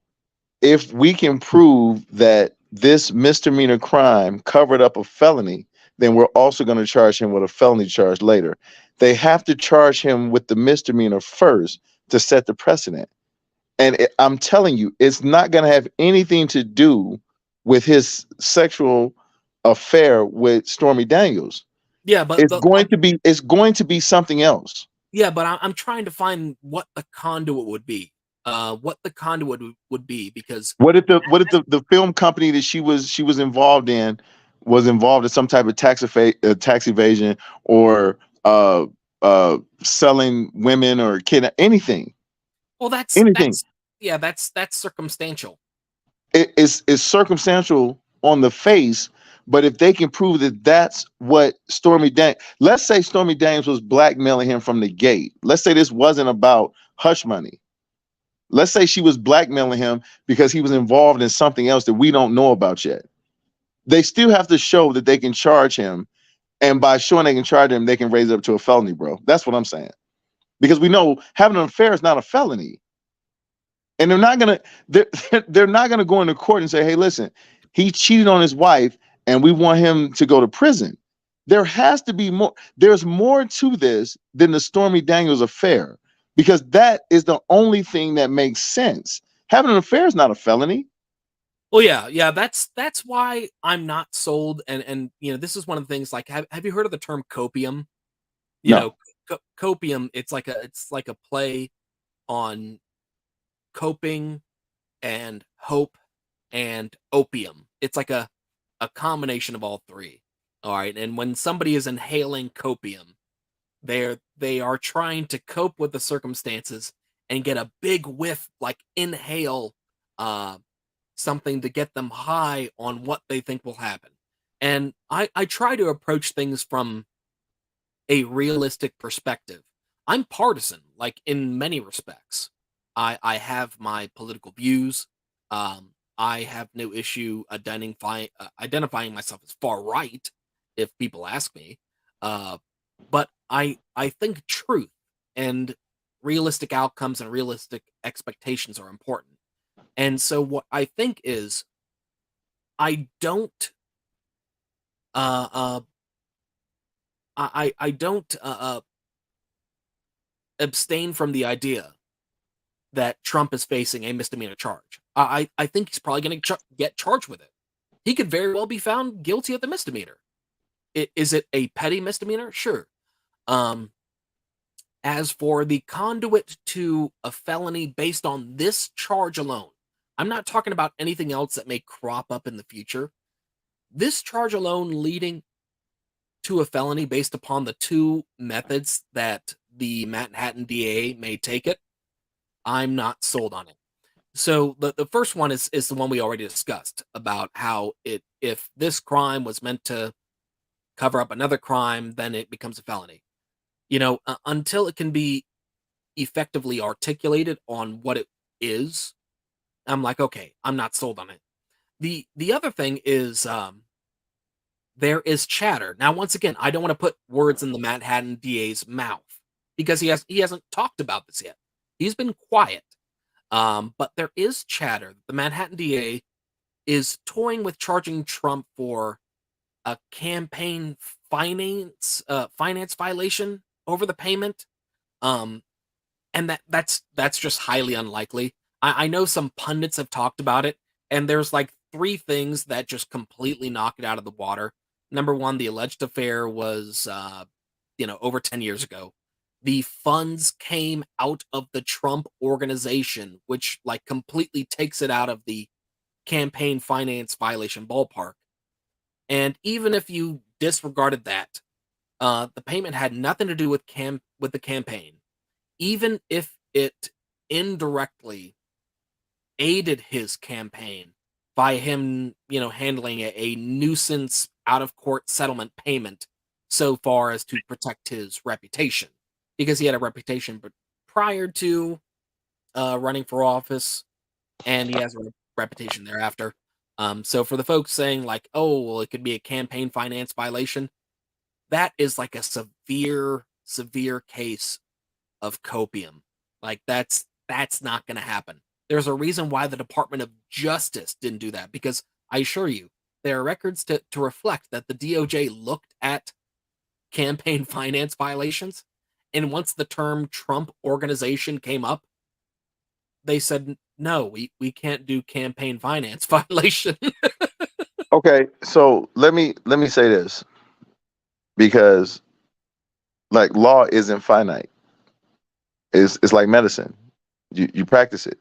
if we can prove that this misdemeanor crime covered up a felony, then we're also going to charge him with a felony charge later. They have to charge him with the misdemeanor first to set the precedent. And I'm telling you, it's not going to have anything to do with his sexual affair with Stormy Daniels. yeah, but It's going to be something else. yeah, but I'm trying to find what the conduit would be. What the conduit would be because What if the film company that she was involved in was involved in some type of tax evasion, or selling women or kid anything well, anything. yeah, that's circumstantial. It's circumstantial on the face, but if they can prove that that's what let's say Stormy Daniels was blackmailing him from the gate. Let's say this wasn't about hush money. Let's say she was blackmailing him because he was involved in something else that we don't know about yet. They still have to show that they can charge him, and by showing they can charge him, they can raise it up to a felony, bro. That's what I'm saying. Because we know having an affair is not a felony. And they're not gonna go into court and say, hey, listen, he cheated on his wife and we want him to go to prison. There has to be more. There's more to this than the Stormy Daniels affair, because that is the only thing that makes sense. Having an affair is not a felony. Well, yeah, that's why I'm not sold. And this is one of the things. Like, have you heard of the term copium? You No. know, copium. It's like a play on coping and hope and opium. It's like a combination of all three. All right, and when somebody is inhaling copium, they are trying to cope with the circumstances and get a big whiff, like inhale uh something to get them high on what they think will happen. And I try to approach things from a realistic perspective. I'm partisan, like in many respects. I have my political views. I have no issue identifying myself as far right if people ask me. Uh, but I think truth and realistic outcomes and realistic expectations are important. And so what I think is I don't uh uh I don't abstain from the idea that Trump is facing a misdemeanor charge. I think he's probably going to get charged with it. He could very well be found guilty of the misdemeanor. Is it a petty misdemeanor? Sure. Um, as for the conduit to a felony based on this charge alone, I'm not talking about anything else that may crop up in the future. This charge alone leading to a felony based upon the two methods that the Manhattan DA may take it, I'm not sold on it. So the first one is the one we already discussed about how if this crime was meant to cover up another crime, then it becomes a felony. Until it can be effectively articulated on what it is, I'm like, okay, I'm not sold on it. The other thing is there is chatter. Now, once again, I don't want to put words in the Manhattan DA's mouth because he hasn't talked about this yet. He's been quiet. But there is chatter. The Manhattan DA is toying with charging Trump for a campaign finance violation over the payment. Um, and that's just highly unlikely. I know some pundits have talked about it, and there's like three things that just completely knock it out of the water. Number one, the alleged affair was over 10 years ago. the funds came out of the Trump organization, which like completely takes it out of the campaign finance violation ballpark. And even if you disregarded that, the payment had nothing to do with the campaign. Even if it indirectly aided his campaign by him, handling a nuisance out of court settlement payment so far as to protect his reputation, because he had a reputation but prior to running for office, and he has a reputation thereafter. So for the folks saying like, oh, well, it could be a campaign finance violation, that is like a severe case of copium. Like that's not going to happen. There's a reason why the Department of Justice didn't do that, because I assure you there are records to reflect that the DOJ looked at campaign finance violations, and once the term Trump organization came up, they said no, we can't do campaign finance violation. Okay, so let me say this, because like law isn't finite. It's like medicine. You practice it.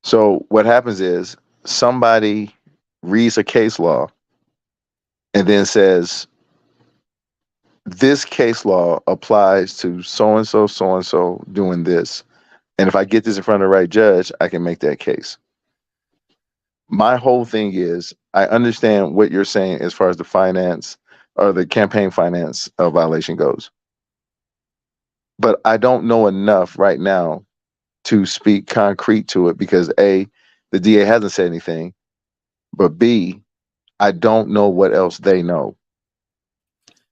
So what happens is somebody reads a case law and then says, this case law applies to so and so doing this. And if I get this in front of the right judge, I can make that case. My whole thing is, I understand what you're saying as far as the finance or the campaign finance violation goes. But I don't know enough right now to speak concrete to it, because A, the DA hasn't said anything, but B, I don't know what else they know.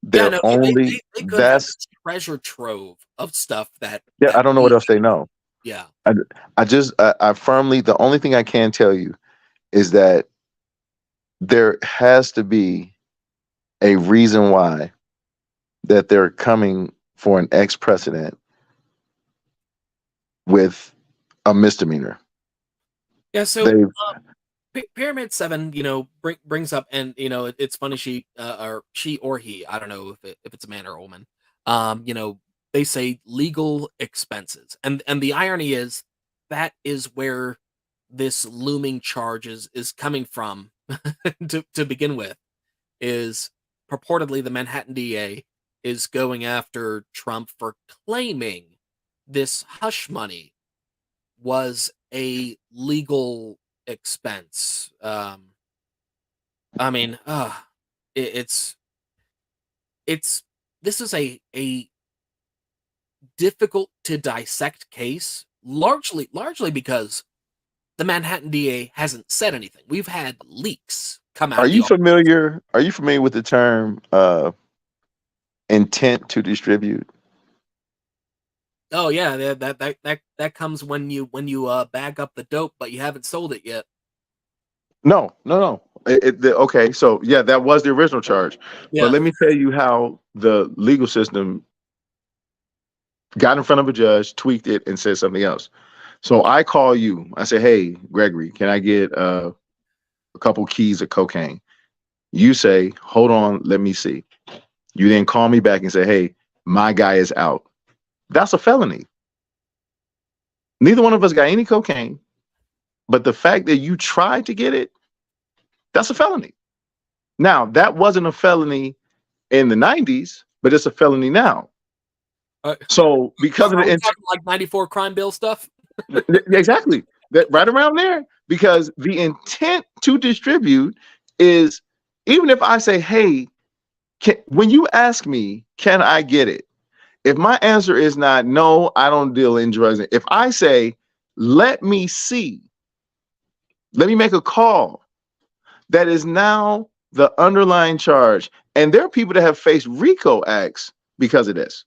Yeah, They're no, only they could have that's this treasure trove of stuff yeah, I that don't know what we else they know. yeah. I firmly, the only thing I can tell you is that there has to be a reason why that they're coming for an ex president with a misdemeanor. Yeah, so They Pyramid 7, brings up, and it's funny, she or he, I don't know if it's a man or a woman. They say legal expenses. And the irony is that is where this looming charge is coming from to begin with, is purportedly the Manhattan DA is going after Trump for claiming this hush money was a legal expense. I mean, it's it's this is a difficult to dissect case, largely because the Manhattan DA hasn't said anything. We've had leaks come out Are of the you office. familiar? Are you familiar with the term intent to distribute? Oh yeah, that comes when you bag up the dope, but you haven't sold it yet. No, no, no. Okay, so yeah, that was the original charge. But Yeah. let me tell you how the legal system got in front of a judge, tweaked it, and said something else. So I call you. I say, "Hey, Gregory, can I get a couple keys of cocaine?" You say, "Hold on, let me see." You then call me back and say, "Hey, my guy is out." That's a felony. Neither one of us got any cocaine, but the fact that you tried to get it, that's a felony. Now, that wasn't a felony in the 90s, but it's a felony now. Uh, So because of are the we talking like 94 crime bill stuff? exactly that right around there, because the intent to distribute is, even if I say, hey, when you ask me, can I get it? If my answer is not no, I don't deal in drugs. If I say, let me see, let me make a call, that is now the underlying charge. And there are people that have faced RICO acts because of this.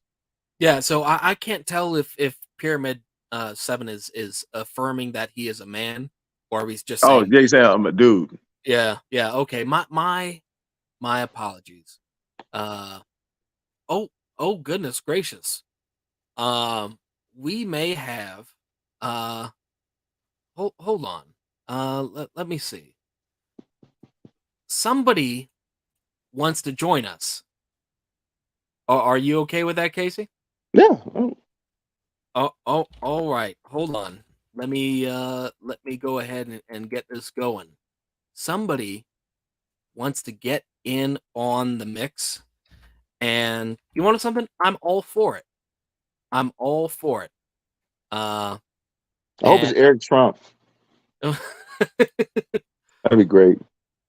Yeah, so I can't tell if Pyramid 7 is affirming that he is a man, or he's just Oh, saying yeah, you say I'm a dude. yeah, okay. My apologies. Uh oh oh goodness gracious. Um we may have uh hold on. Let me see. Somebody wants to join us. Are you okay with that, Casey? Yeah. Oh, all right. Hold on. Let me go ahead and get this going. Somebody wants to get in on the mix, and you want something? I'm all for it. I'm all for it. I hope it's And Eric Trump. That'd be great.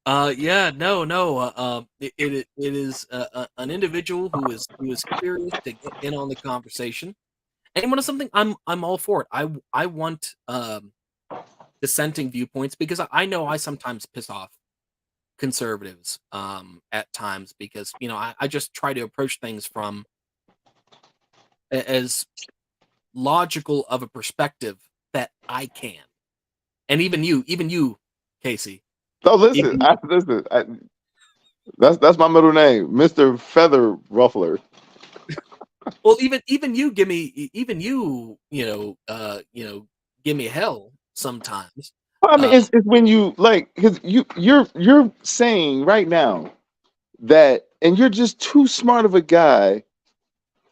yeah, no. It is an individual who is curious to get in on the conversation. And you want something? I'm all for it. I want dissenting viewpoints because I know I sometimes piss off conservatives at times because I just try to approach things from as logical of a perspective that I can. And even you, Casey. No, listen. Even That's my middle name, Mister Feather Ruffler. well, even you give me give me hell sometimes. I mean, Uh, it's when you like because you're saying right now that, and you're just too smart of a guy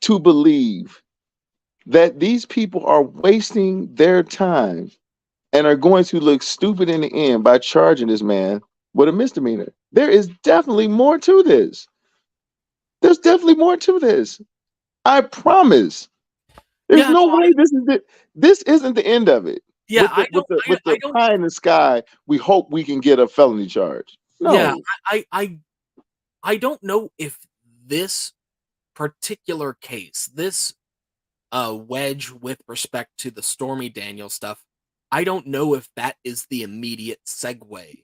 to believe that these people are wasting their time and are going to look stupid in the end by charging this man with a misdemeanor. There is definitely more to this. There's definitely more to this. I promise. There's yeah, no no, way this isn't the end of it. yeah, With I the don't. pie in the sky, we hope we can get a felony charge. Yeah, No. I don't know if this particular case, this wedge with respect to the Stormy Daniels stuff, I don't know if that is the immediate segue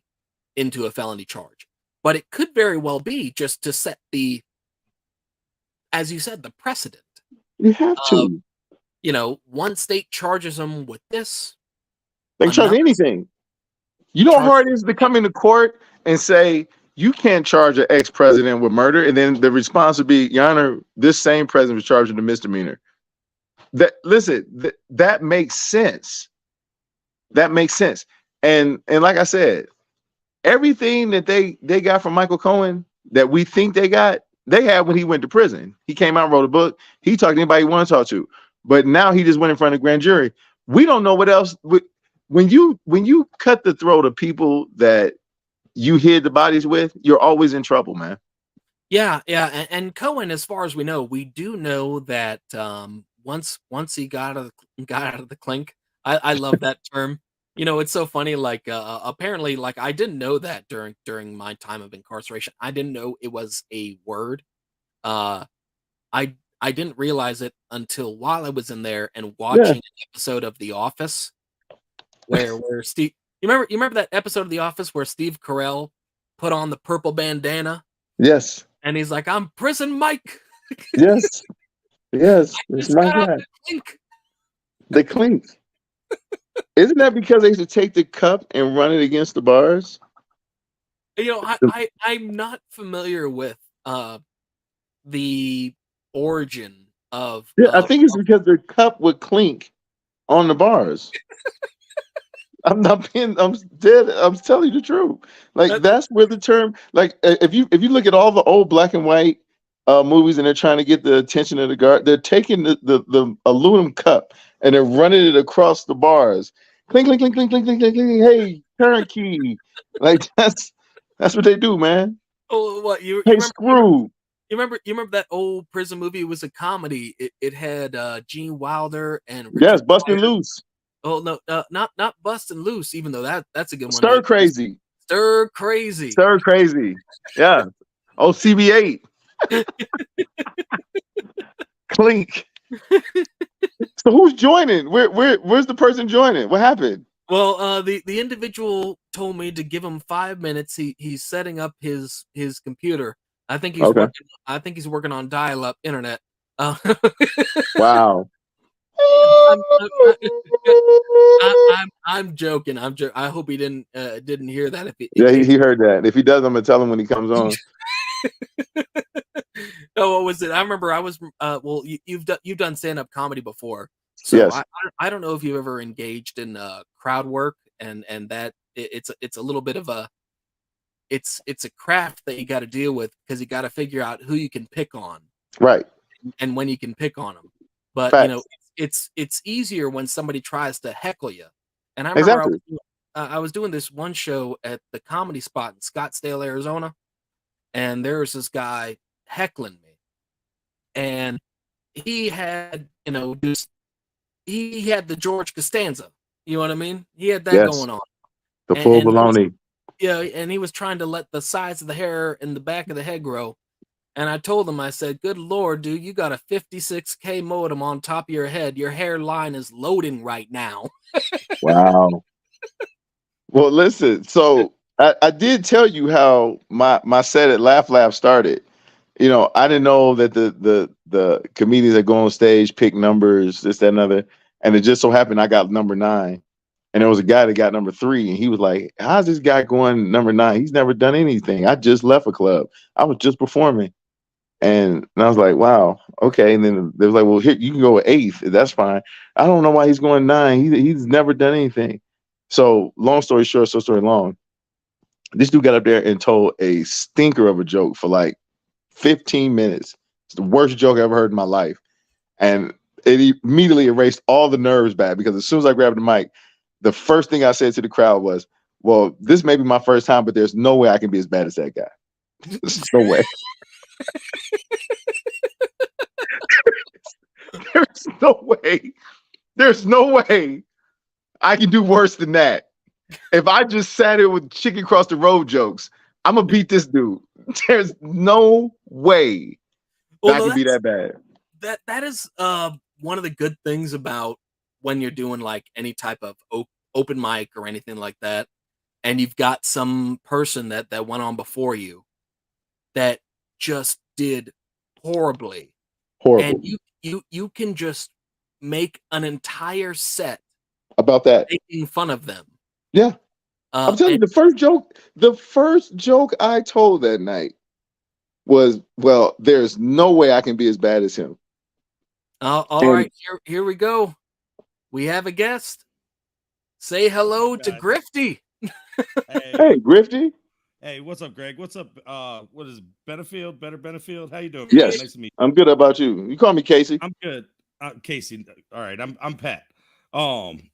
into a felony charge. But it could very well be just to set the, as you said, the precedent You have of, to. one state charges them with this, They can charge another anything. You know how charges hard it is to come into court and say you can't charge an ex-president with murder, and then the response would be, Your Honor, this same president was charged with a misdemeanor. That makes sense. That makes sense. And like I said, everything that they got from Michael Cohen that we think they had when he went to prison. He came out and wrote a book. He talked to anybody he wanted to talk to. But now he just went in front of a grand jury. We don't know what else. When you cut the throat of people that you hid the bodies with, you're always in trouble, man. Yeah, and Cohen, as far as we know, we do know that once he got out of the clink, I love that term. It's so funny. Like apparently, like I didn't know that during my time of incarceration. I didn't know it was a word. Uh, I didn't realize it until while I was in there and Yeah. watching an episode of The Office, where Steve, you remember that episode of The Office where Steve Carell put on the purple bandana. Yes. And he's like, I'm Prison Mike. Yes. Yes. I It's just my got out guy. the clink. The clink. Isn't that because they used to take the cup and run it against the bars? I'm not familiar with the origin of Yeah, I think it's because the cup would clink on the bars. I'm not being. I'm dead. I'm telling you the truth. Like that, that's where the term. Like if you look at all the old black and white movies and they're trying to get the attention of the guard, they're taking the aluminum cup and they're running it across the bars. Clink clink clink clink clink clink clink. Clink. Hey, turnkey. Like that's what they do, man. oh, what you Hey, remember? screw. You remember that old prison movie? It was a comedy. It had Gene Wilder and Yes, Richard busting Pryor. loose. Oh no, not Bustin' Loose. Even though that's a good one. Stir crazy. Stir Crazy. Stir crazy. Yeah. Oh, CB8. Clink. So who's joining? Where's the person joining? What happened? Well, the individual told me to give him 5 minutes. He's setting up his computer. I think he's Okay. working. I think he's working on dial-up internet. Wow. I'm, I'm joking. I hope he didn't hear that. If in Yeah, case. he heard that. If he does, I'm gonna tell him when he comes on. Oh, what was it? I remember I was. Well, you've done stand-up comedy before, so Yes. I don't know if you've ever engaged in crowd work, and that it's a little bit of a it's a craft that you got to deal with because you got to figure out who you can pick on Right. and when you can pick on them. But Facts. it's easier when somebody tries to heckle you. And I remember Exactly. I was doing this one show at the Comedy Spot in Scottsdale, Arizona, and there was this guy heckling me, and he had just he had the George Costanza. You know what I mean? He had that Yes. going on, The and, full and he was baloney. and he was trying to let the sides of the hair in the back of the head grow. And I told him, I said, "Good Lord, dude, you got a 56K modem on top of your head. Your hairline is loading right now." Wow. Well, listen. So I did tell you how my set at Laugh Laugh started. I didn't know that the comedians that go on stage pick numbers, this, that, and other. And it just so happened I got number 9. And there was a guy that got number 3, and he was like, "How's this guy going number 9? He's never done anything. I just left a club. I was just performing." And I was like, "Wow, okay." And then they was like, "Well, here you can go with 8th. That's fine." I don't know why he's going 9. He's never done anything. So long story short, so story long. This dude got up there and told a stinker of a joke for like 15 minutes. It's the worst joke I ever heard in my life. And it immediately erased all the nerves back, because as soon as I grabbed the mic, the first thing I said to the crowd was, "Well, this may be my first time, but there's no way I can be as bad as that guy. There's no way. There's no way. There's no way I can do worse than that. If I just sat here with chicken across the road jokes, I'm gonna beat this dude. There's no way that I can be that bad." That is one of the good things about when you're doing like any type of open mic or anything like that, and you've got some person that went on before you that just did horribly, Horrible. and you can just make an entire set About that. making fun of them. Yeah. I'm telling you, the first joke I told that night was, "Well, there's no way I can be as bad as him." All right, here we go. We have a guest. Say hello to Grifty. Hey, Grifty. Hey, what's up, Greg? What's up? What is Benefield? Better Benefield? How you doing? Yes. Nice to meet you. I'm good. How about you? You call me Casey. I'm good. Casey. All right, I'm Pat.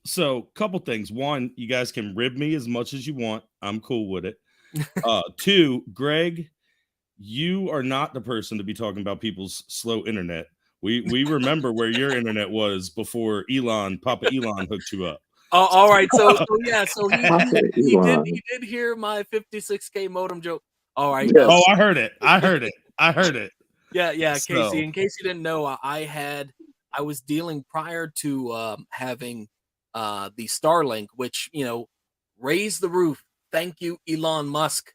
So couple things. One, you guys can rib me as much as you want. I'm cool with it. 2, Greg, you are not the person to be talking about people's slow internet. We remember where your internet was before Papa Elon hooked you up. All right, so he did hear my 56K modem joke. All right. Yes. Oh, I heard it. Yeah, So- Casey. In case you didn't know, I was dealing prior to having the Starlink, which raised the roof. Thank you, Elon Musk,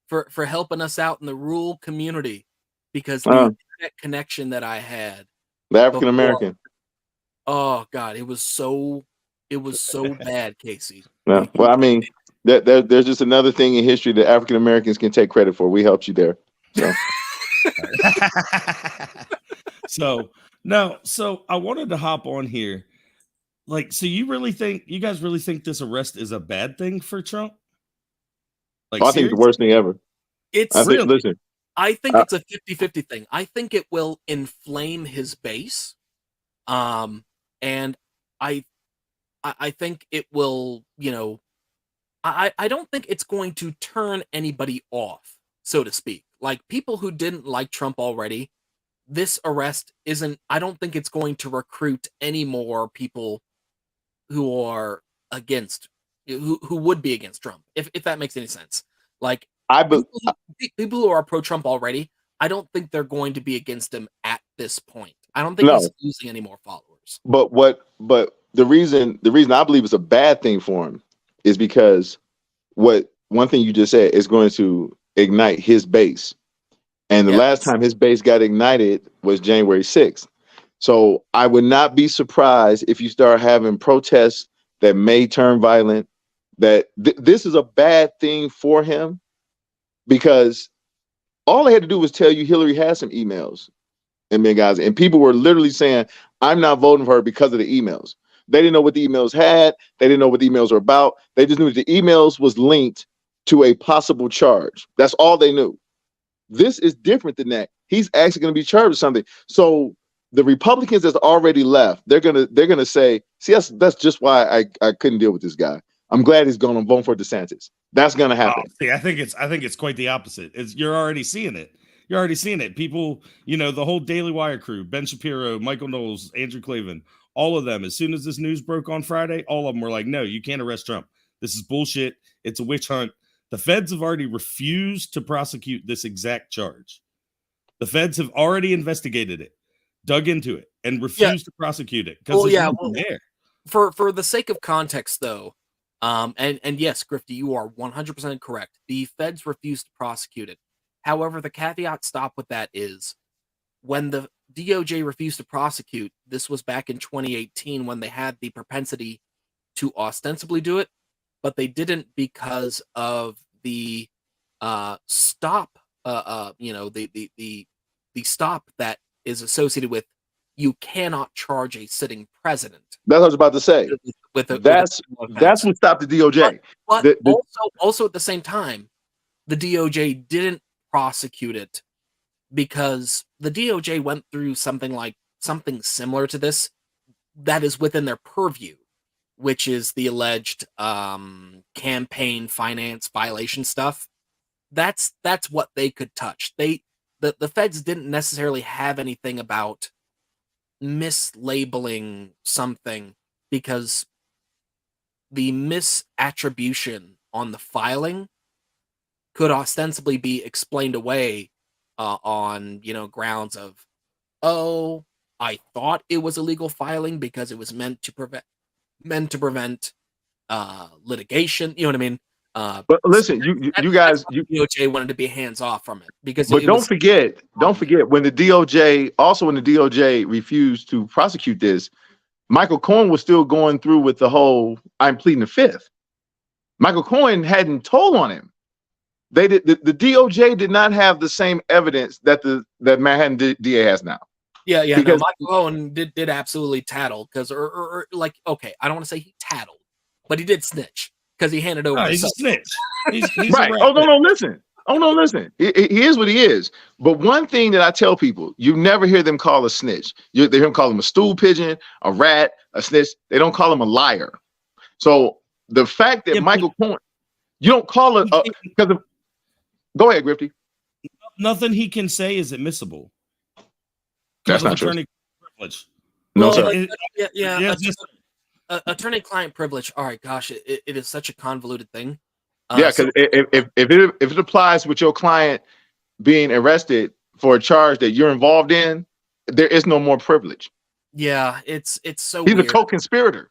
for helping us out in the rural community, because the internet connection that I had, The African American. oh God, it was so bad, Casey. Yeah. Well, I mean, there's just another thing in history that African Americans can take credit for. We helped you there. So So I wanted to hop on here. Like, so you guys really think this arrest is a bad thing for Trump? Like, I think it's the worst thing ever. It's I think it's a 50-50 thing. I think it will inflame his base. And I think it will, I don't think it's going to turn anybody off, so to speak. Like, people who didn't like Trump already, this arrest I don't think it's going to recruit any more people who are who would be against Trump, if that makes any sense. Like, people who are pro-Trump already, I don't think they're going to be against him at this point. I don't think he's losing any more followers. But the reason I believe it's a bad thing for him is because one thing you just said is going to ignite his base. And the last time his base got ignited was January 6th. So I would not be surprised if you start having protests that may turn violent. That this is a bad thing for him, because all they had to do was tell you Hillary had some emails in Benghazi, and people were literally saying, "I'm not voting for her because of the emails." They didn't know what the emails had. They didn't know what the emails were about. They just knew the emails was linked to a possible charge. That's all they knew. This is different than that. He's actually going to be charged with something. So the Republicans that's already left, they're gonna say, see, that's just why I couldn't deal with this guy. I'm glad he's gone. I'm voting for DeSantis. That's gonna happen. See, I think it's quite the opposite. You're already seeing it. You're already seeing it. People, the whole Daily Wire crew, Ben Shapiro, Michael Knowles, Andrew Klavan, all of them, as soon as this news broke on Friday, all of them were like, no, you can't arrest Trump. This is bullshit. It's a witch hunt. The feds have already refused to prosecute this exact charge. The feds have already investigated it, dug into it, and refused to prosecute it because there. For the sake of context, though, and yes, Grifty, you are 100% correct. The feds refused to prosecute it. However, the caveat stop with that is when the DOJ refused to prosecute, this was back in 2018 when they had the propensity to ostensibly do it, but they didn't because of the stop, the stop that is associated with you cannot charge a sitting president. That's what I was about to say. That's what stopped the DOJ. But also at the same time, the DOJ didn't prosecute it because the DOJ went through something similar to this that is within their purview, which is the alleged campaign finance violation stuff. That's what they could touch. The feds didn't necessarily have anything about mislabeling something because the misattribution on the filing could ostensibly be explained away on grounds of, oh, I thought it was illegal filing because it was meant to prevent litigation. You know what I mean? But listen, you guys, DOJ wanted to be hands off from it because. But don't forget when the DOJ refused to prosecute this, Michael Cohen was still going through with the whole "I'm pleading the fifth." Michael Cohen hadn't told on him. The DOJ did not have the same evidence that Manhattan DA has now. Yeah. Michael Cohen did absolutely tattle because, okay, I don't want to say he tattled, but he did snitch because he handed over. He's a snitch. He's right. Oh no, listen. He is what he is. But one thing that I tell people, you never hear them call a snitch. They hear them call him a stool pigeon, a rat, a snitch. They don't call him a liar. So the fact that Michael Cohen, you don't call it because of. Go ahead, Grifty. Nothing he can say is admissible. That's not true. Privilege. No, sir. Attorney-client privilege. All right, gosh, it is such a convoluted thing. Because if it applies with your client being arrested for a charge that you're involved in, there is no more privilege. Yeah, it's so. He's weird. a co-conspirator.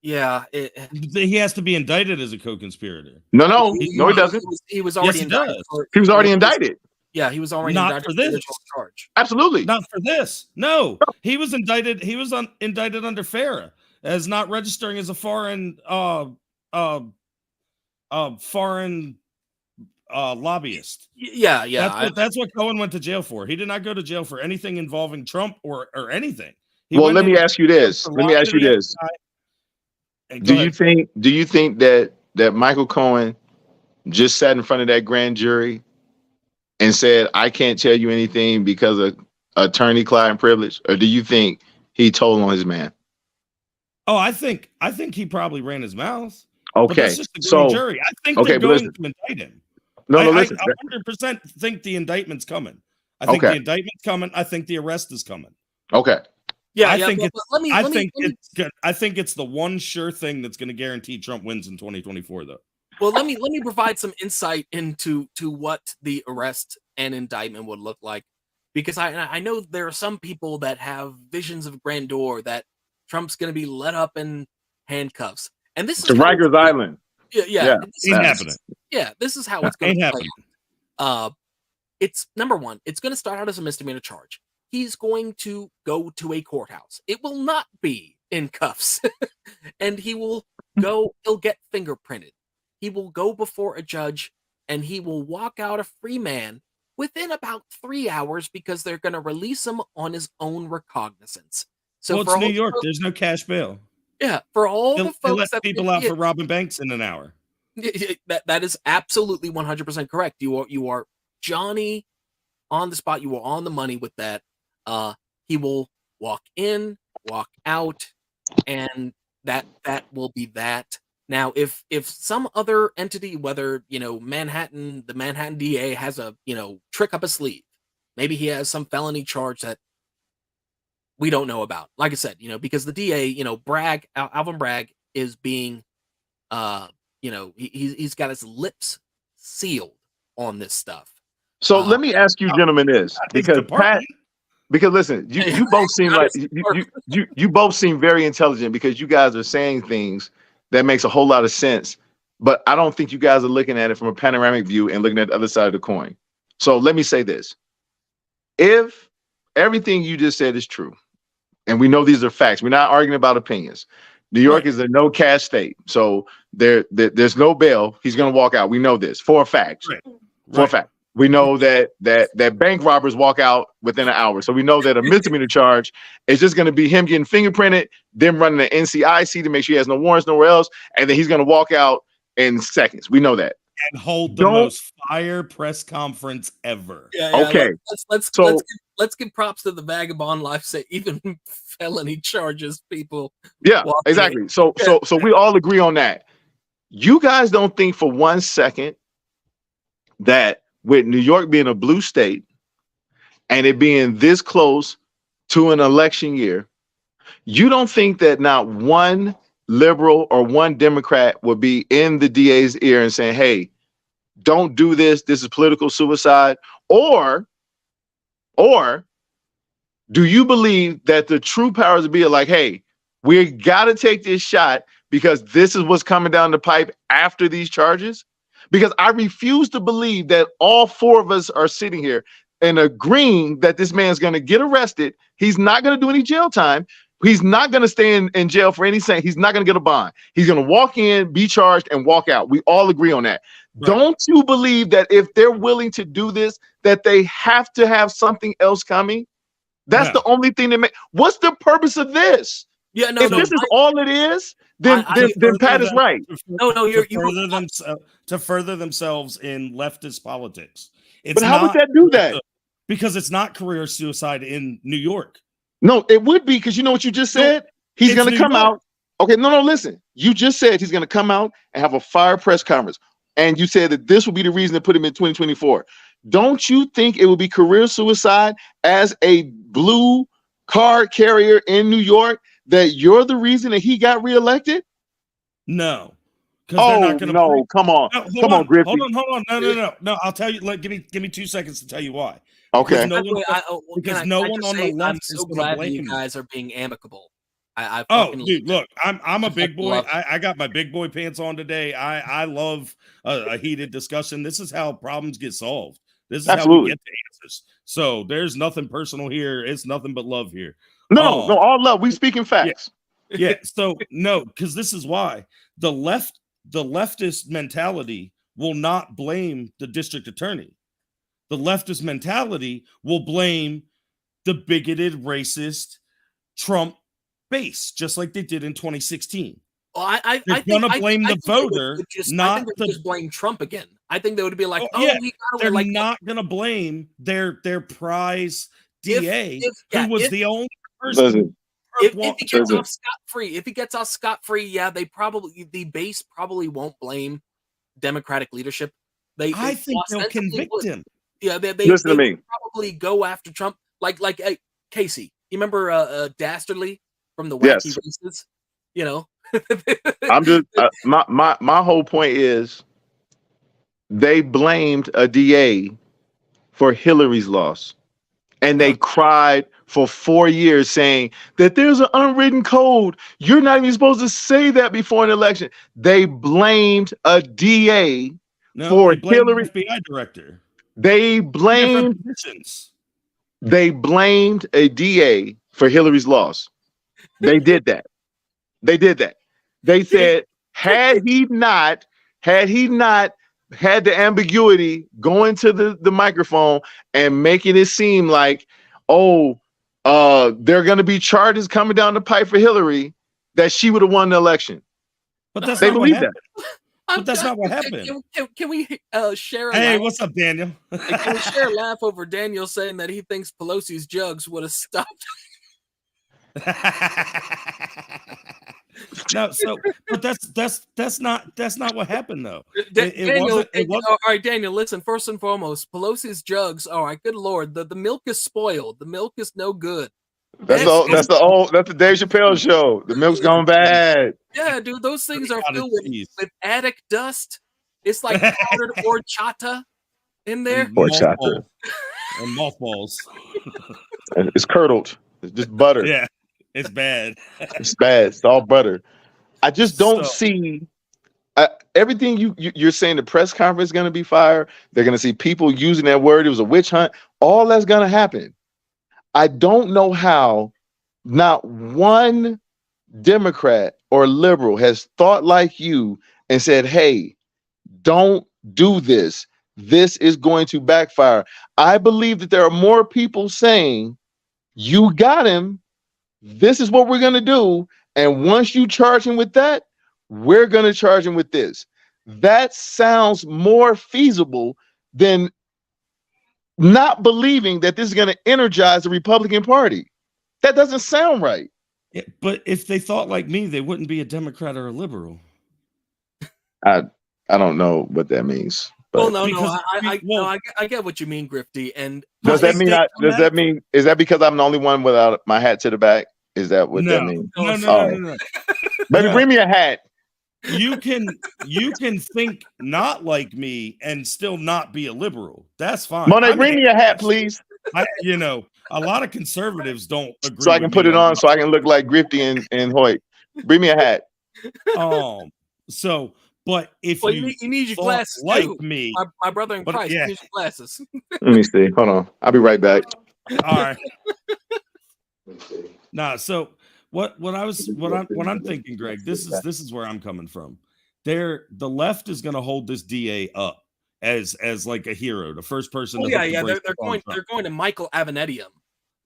Yeah, he has to be indicted as a co-conspirator. No, he doesn't. He was already indicted. He was already indicted. Yeah, he was already not indicted for this charge. Absolutely not for this. No, he was indicted. He was indicted under FARA as not registering as a foreign lobbyist. Yeah. That's what Cohen went to jail for. He did not go to jail for anything involving Trump or anything. Let me ask you this. Do you think that Michael Cohen just sat in front of that grand jury and said, I can't tell you anything because of attorney-client privilege? Or do you think he told on his man? Oh, I think he probably ran his mouth. Okay, that's just the grand jury. I think they're going to indict him. Listen. I 100% think the indictment's coming. I think the indictment's coming. I think the arrest is coming. Okay. I think it's the one sure thing that's going to guarantee Trump wins in 2024, though. Well, let me provide some insight into what the arrest and indictment would look like, because I know there are some people that have visions of grandeur that Trump's going to be let up in handcuffs, and this is to Rikers Island. Yeah. Ain't happening. Yeah, this is how it's going to play. It's number one. It's going to start out as a misdemeanor charge. He's going to go to a courthouse. It will not be in cuffs, and he'll get fingerprinted. He will go before a judge, and he will walk out a free man within about 3 hours because they're going to release him on his own recognizance. So it's New York. There's no cash bail. Yeah, for all the folks that people out for robbing banks in an hour. That is absolutely 100% correct. You are Johnny on the spot. You are on the money with that. He will walk in, walk out, and that will be that. Now, if some other entity, whether the Manhattan DA has a trick up his sleeve, maybe he has some felony charge that we don't know about. Like I said, because the DA, Bragg, Alvin Bragg, is being, he's got his lips sealed on this stuff. So let me ask you, gentlemen, this because Pat. Because listen, you both seem like you both seem very intelligent because you guys are saying things that makes a whole lot of sense, but I don't think you guys are looking at it from a panoramic view and looking at the other side of the coin. So let me say this. If everything you just said is true, and we know these are facts, we're not arguing about opinions. New York is a no cash state. So there's no bail. He's going to walk out. We know this for a fact. For a fact. We know that bank robbers walk out within an hour. So we know that a misdemeanor charge is just going to be him getting fingerprinted, them running an NCIC to make sure he has no warrants nowhere else, and then he's going to walk out in seconds. We know that. And hold the most fire press conference ever. Yeah, okay. Let's give props to the vagabond life. Say even felony charges, people. Yeah, exactly. So we all agree on that. You guys don't think for 1 second that with New York being a blue state and it being this close to an election year, you don't think that not one liberal or one Democrat would be in the DA's ear and saying, hey, don't do this. This is political suicide. Or do you believe that the true powers would be like, hey, we got to take this shot because this is what's coming down the pipe after these charges? Because I refuse to believe that all four of us are sitting here and agreeing that this man's going to get arrested. He's not going to do any jail time. He's not going to stay in jail for anything. He's not going to get a bond. He's going to walk in, be charged, and walk out. We all agree on that. Right. Don't you believe that if they're willing to do this, that they have to have something else coming? That's the only thing that makes. What's the purpose of this? Yeah, no. If this is all it is, then Pat is right. To further themselves in leftist politics. But how would that do that? Because it's not career suicide in New York. No, it would be because you know what you just said? He's going to come out. Okay, no, listen. You just said he's going to come out and have a fire press conference. And you said that this would be the reason to put him in 2024. Don't you think it would be career suicide as a blue card carrier in New York that you're the reason that he got reelected? No. Oh, no, come on. Come on, Griffey. Hold on. No, I'll tell you. Give me 2 seconds to tell you why. Okay. Because no one on the left is going to blame you guys are being amicable. Dude, look, I'm a big boy. I got my big boy pants on today. I love a heated discussion. This is how problems get solved. This is how we get the answers. So there's nothing personal here. It's nothing but love here. No, all love. We speaking facts. Yeah. So no, because this is why the leftist mentality will not blame the district attorney. The leftist mentality will blame the bigoted, racist Trump base, just like they did in 2016. Well, They're going to blame the voter, not just blame Trump again. I think they would be like, they're not going to blame their prize DA, who was the only person. If he gets off scot-free, the base probably won't blame Democratic leadership. I think they'll convict him. Yeah, they listen to me. Probably go after Trump, like Casey. You remember Dastardly from the Wacky Races? You know, I'm just my whole point is they blamed a DA for Hillary's loss, and they cried for 4 years saying that there's an unwritten code. You're not even supposed to say that before an election. They blamed a DA for Hillary. FBI director. They blamed a DA for Hillary's loss. They did that. They said had he not had the ambiguity going to the microphone and making it seem like, there are going to be charges coming down the pipe for Hillary, that she would have won the election. But that's not what happened. But that's not what happened. Can we share a Hey, laugh? what's up, Daniel? Can we share a laugh over Daniel saying that he thinks Pelosi's jugs would have stopped? No, so but that's not what happened though. It Daniel, wasn't. It wasn't. all right, Daniel. Listen, first and foremost, Pelosi's jugs. All right, good lord, the milk is spoiled. The milk is no good. That's the Dave Chappelle show. The milk's gone bad. Yeah, dude, those things are Cottage filled cheese. with attic dust. It's like powdered horchata in there. And Horchata. and mothballs. It's curdled. It's just butter. Yeah, it's bad. It's bad. It's all butter. I just don't So- see everything you're saying. The press conference is going to be fire. They're going to see people using that word. It was a witch hunt. All that's going to happen. I don't know how not one Democrat or liberal has thought like you and said, hey, don't do this. This is going to backfire. I believe that there are more people saying, you got him. This is what we're going to do. And once you charge him with that, we're going to charge him with this. That sounds more feasible than not believing that this is going to energize the Republican Party. That doesn't sound right. Yeah, but if they thought like me, they wouldn't be a Democrat or a liberal. I don't know what that means. Well, But I get what you mean, Grifty. And does that mean is that because I'm the only one without my hat to the back? Is that what that means? No. Baby, bring me a hat. You can think not like me and still not be a liberal. That's fine. Monet, bring me a hat, please. A lot of conservatives don't agree. So I can put it on so I can look like Grifty and Hoyt. Bring me a hat. But if you need your glasses like too. me, my brother in Christ, yeah. you need your glasses. Let me see. Hold on. I'll be right back. All right. Nah, so what I'm thinking, Greg, this is where I'm coming from. The left is going to hold this DA up as like a hero, the first person. They're going to Michael Avenatti him.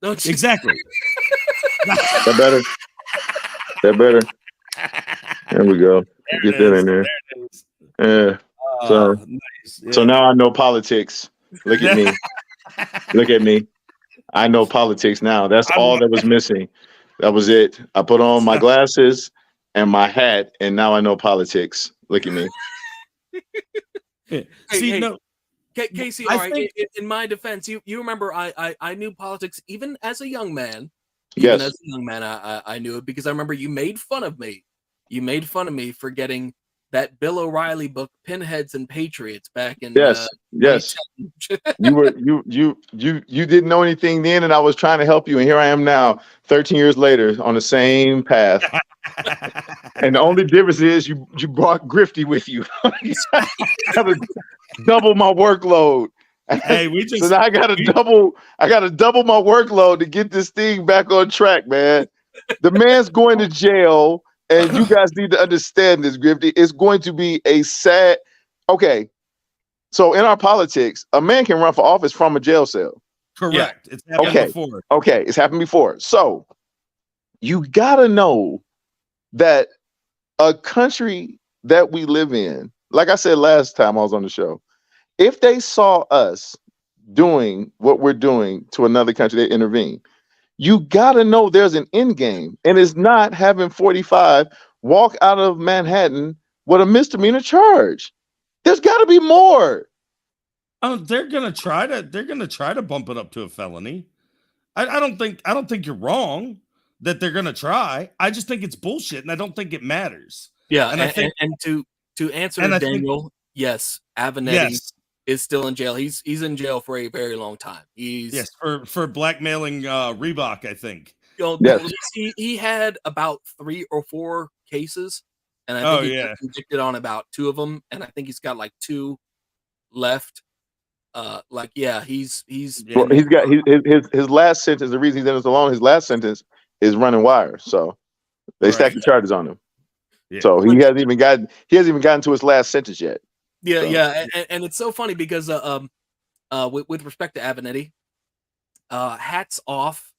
Don't you? Exactly. That better. There we go. Get that in there. Yeah. So now I know politics. Look at me. Look at me. I know politics now. That's all that was missing. That was it. I put on my glasses and my hat, and now I know politics. Look at me. Casey, all right. In my defense, you remember I knew politics even as a young man. Even as a young man, I knew it because I remember you made fun of me. You made fun of me for getting that Bill O'Reilly book, Pinheads and Patriots, back in yes. You didn't know anything then, and I was trying to help you, and here I am now, 13 years later, on the same path. And the only difference is you brought Grifty with you. Gotta double my workload. Hey, so now I gotta double my workload to get this thing back on track, man. The man's going to jail. And you guys need to understand this, Grifty. It's going to be a sad. Okay, so in our politics, a man can run for office from a jail cell. Correct. Yeah. It's happened before. Okay, it's happened before. So you gotta know that a country that we live in, like I said last time I was on the show, if they saw us doing what we're doing to another country, they intervene. You got to know there's an end game, and it's not having 45 walk out of Manhattan with a misdemeanor charge. There's got to be more. They're gonna try to bump it up to a felony. I don't think you're wrong that they're gonna try. I just think it's bullshit, and I don't think it matters. Yeah, and to answer Daniel, yes, Avenatti is still in jail. He's in jail for a very long time. He's for blackmailing Reebok, I think. He had about 3 or 4 cases, and I think he got convicted on about 2 of them, and I think he's got like 2 left. He's got his last sentence. The reason he's in it so long, his last sentence is running wire. So they stacked the charges on him. Yeah. So he hasn't even gotten to his last sentence yet. And it's so funny because with respect to Avenatti, hats off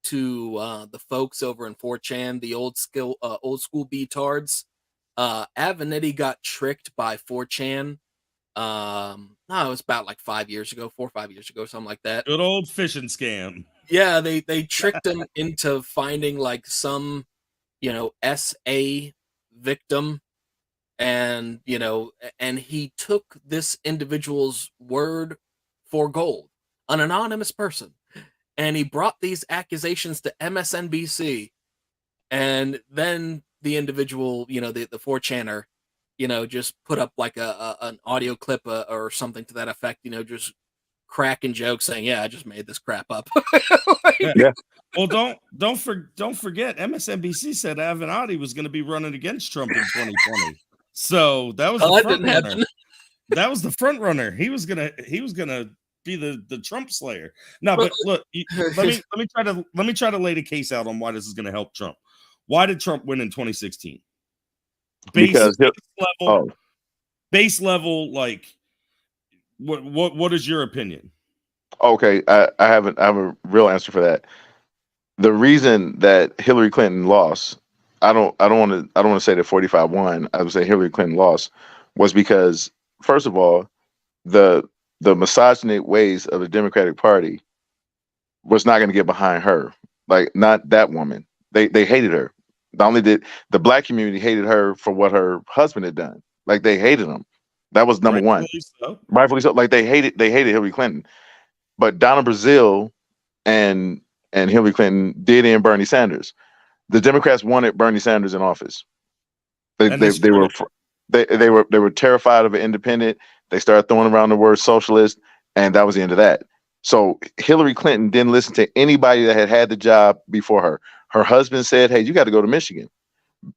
to the folks over in 4chan, the old school betards. Avenatti got tricked by 4chan. It was about like 5 years ago, 4 or 5 years ago, something like that. Good old phishing scam. Yeah, they tricked him into finding like some, SA victim, and and he took this individual's word for gold, an anonymous person, and he brought these accusations to MSNBC, and then the individual, the 4chaner, just put up like an audio clip or something to that effect, just cracking jokes saying, "Yeah, I just made this crap up." Yeah. Well, don't forget, MSNBC said Avenatti was going to be running against Trump in 2020. So that was the front runner. That was the front runner. He was gonna be the Trump slayer. No, but look, let me try to lay the case out on why this is going to help Trump. Why did Trump win in 2016? Base level, like what is your opinion? Okay, I have a real answer for that. The reason that Hillary Clinton lost, I don't want to say that 45 won. I would say Hillary Clinton lost was because, first of all, the misogynistic ways of the Democratic Party was not going to get behind her. Like, not that woman. They hated her. Not only did the black community hated her for what her husband had done. Like, they hated him. That was number one. Rightfully so. Like, they hated Hillary Clinton. But Donna Brazile and Hillary Clinton did in Bernie Sanders. The Democrats wanted Bernie Sanders in office. They were terrified of an independent. They started throwing around the word socialist, and that was the end of that. So Hillary Clinton didn't listen to anybody that had the job before her. Her husband said, "Hey, you got to go to Michigan."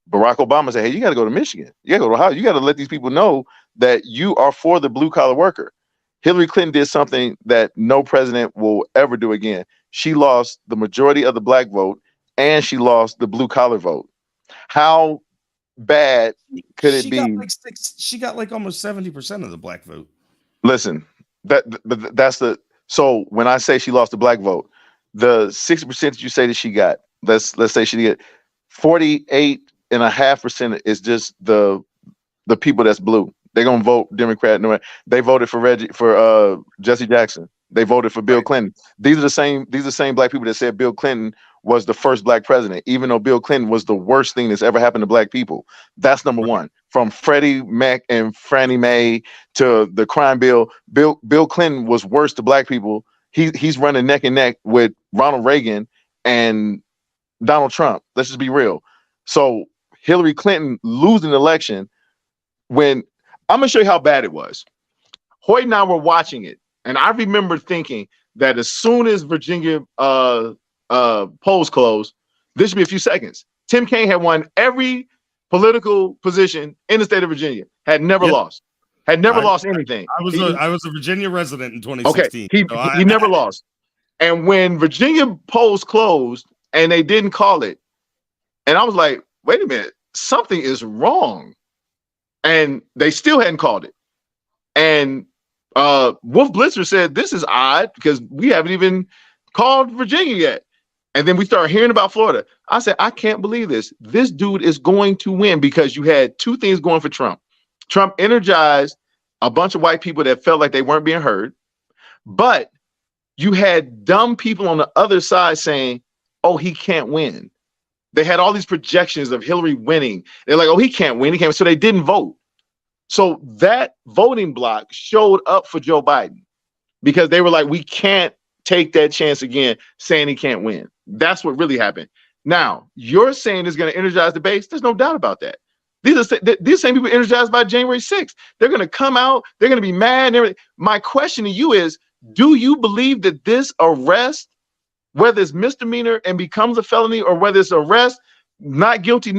Barack Obama said, "Hey, you got to go to Michigan. You got to go to Ohio. You got to let these people know that you are for the blue collar worker." Hillary Clinton did something that no president will ever do again. She lost the majority of the black vote, and she lost the blue collar vote. How bad could it be? She got like almost 70% of the black vote. Listen, so when I say she lost the black vote, the 60% that you say that she got, let's say she did 48.5% is just the people that's blue. They're gonna vote Democrat. No, they voted for Jesse Jackson. They voted for Bill Clinton. These are the same black people that said Bill Clinton was the first black president, even though Bill Clinton was the worst thing that's ever happened to black people. That's number one. From Freddie Mac and Fannie Mae to the crime bill, Bill Clinton was worse to black people. He's running neck and neck with Ronald Reagan and Donald Trump. Let's just be real. So Hillary Clinton losing the election, when I'm gonna show you how bad it was. Hoyt and I were watching it, and I remember thinking that as soon as Virginia polls closed, this should be a few seconds. Tim Kaine had won every political position in the state of Virginia, had never lost anything. I was a Virginia resident in 2016. Okay, he never lost. And when Virginia polls closed and they didn't call it, and I was like, wait a minute, something is wrong. And they still hadn't called it. And Wolf Blitzer said, this is odd because we haven't even called Virginia yet. And then we started hearing about Florida. I said, I can't believe this. This dude is going to win, because you had two things going for Trump. Trump energized a bunch of white people that felt like they weren't being heard. But you had dumb people on the other side saying, oh, he can't win. They had all these projections of Hillary winning. They're like, oh, he can't win. He can't. So they didn't vote. So that voting block showed up for Joe Biden, because they were like, we can't take that chance again, saying he can't win. That's what really happened. Now, you're saying it's going to energize the base. There's no doubt about that. These same people energized by January 6th. They're going to come out. They're going to be mad and everything. My question to you is, do you believe that this arrest, whether it's misdemeanor and becomes a felony, or whether it's arrest, not guilty,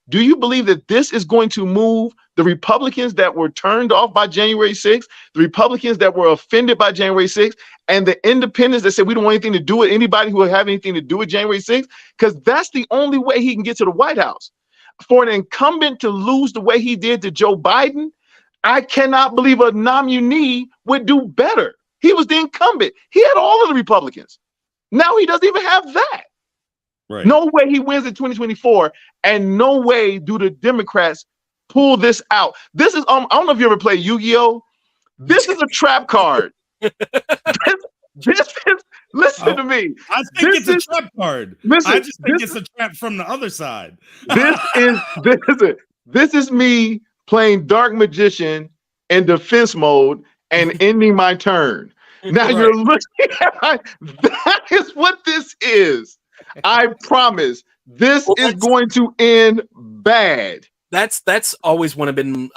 do you believe that this is going to move the Republicans that were turned off by January 6th, the Republicans that were offended by January 6th, and the independents that said we don't want anything to do with anybody who will have anything to do with January 6th? Because that's the only way he can get to the White House. For an incumbent to lose the way he did to Joe Biden, I cannot believe a nominee would do better. He was the incumbent. He had all of the Republicans. Now he doesn't even have that. Right. No way he wins in 2024, and no way do the Democrats pull this out. This is I don't know if you ever played Yu-Gi-Oh. This is a trap card. this is Listen to me. I think This it's a is trap card. listen, I just think this it's a trap from the other side. this is me playing Dark Magician in defense mode and ending my turn. Now Right. you're looking at that is what this is. I promise this Well, is going to end bad. That's always been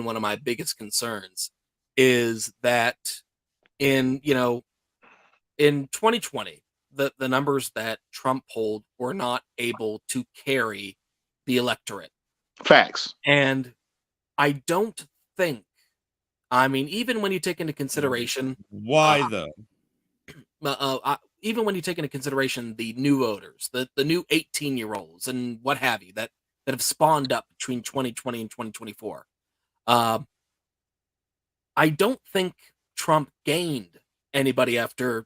one of my biggest concerns, is that in 2020 the numbers that Trump polled were not able to carry the electorate. Facts. And I don't think, I mean, even when you take into consideration Why though? even when you take into consideration the new voters, the new 18-year-olds and what have you that have spawned up between 2020 and 2024, I don't think Trump gained anybody after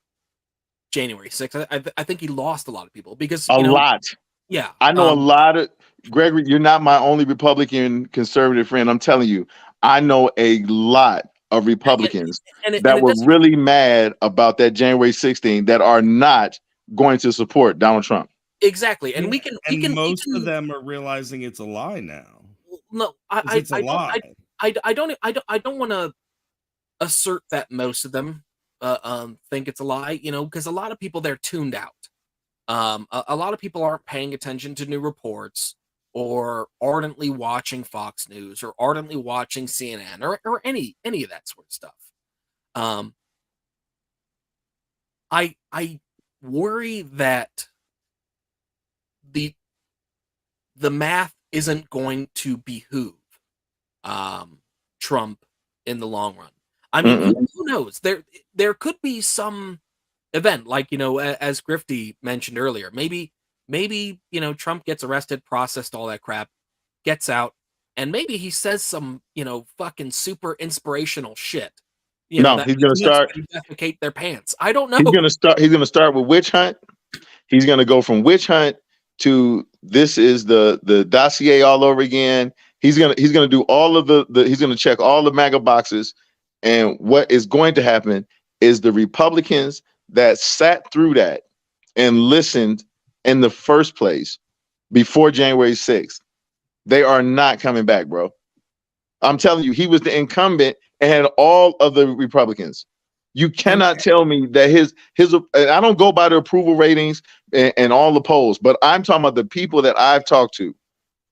January 6th. I think he lost a lot of people because A lot. Yeah, I know a lot of Gregory. You're not my only Republican conservative friend. I'm telling you, I know a lot of Republicans that were really mad about that January 16th that are not going to support Donald Trump. Exactly, and most of them are realizing it's a lie now. No, It's a lie. I don't want to assert that most of them think it's a lie, because a lot of people, they're tuned out. A lot of people aren't paying attention to new reports, or ardently watching Fox News, or ardently watching CNN, or any of that sort of stuff. I worry that the math isn't going to behoove Trump in the long run. I mean, who knows? There could be some event, like, as Grifty mentioned earlier, maybe Trump gets arrested, processed, all that crap, gets out, and maybe he says some fucking super inspirational shit. He's gonna start defecate their pants. I don't know. He's gonna start with witch hunt. He's gonna go from witch hunt to this is the dossier all over again. He's gonna do all of he's gonna check all the MAGA boxes, and what is going to happen is the Republicans that sat through that and listened in the first place before January 6th, they are not coming back, bro. I'm telling you, he was the incumbent and had all of the Republicans. You cannot tell me that his I don't go by the approval ratings and all the polls, but I'm talking about the people that I've talked to,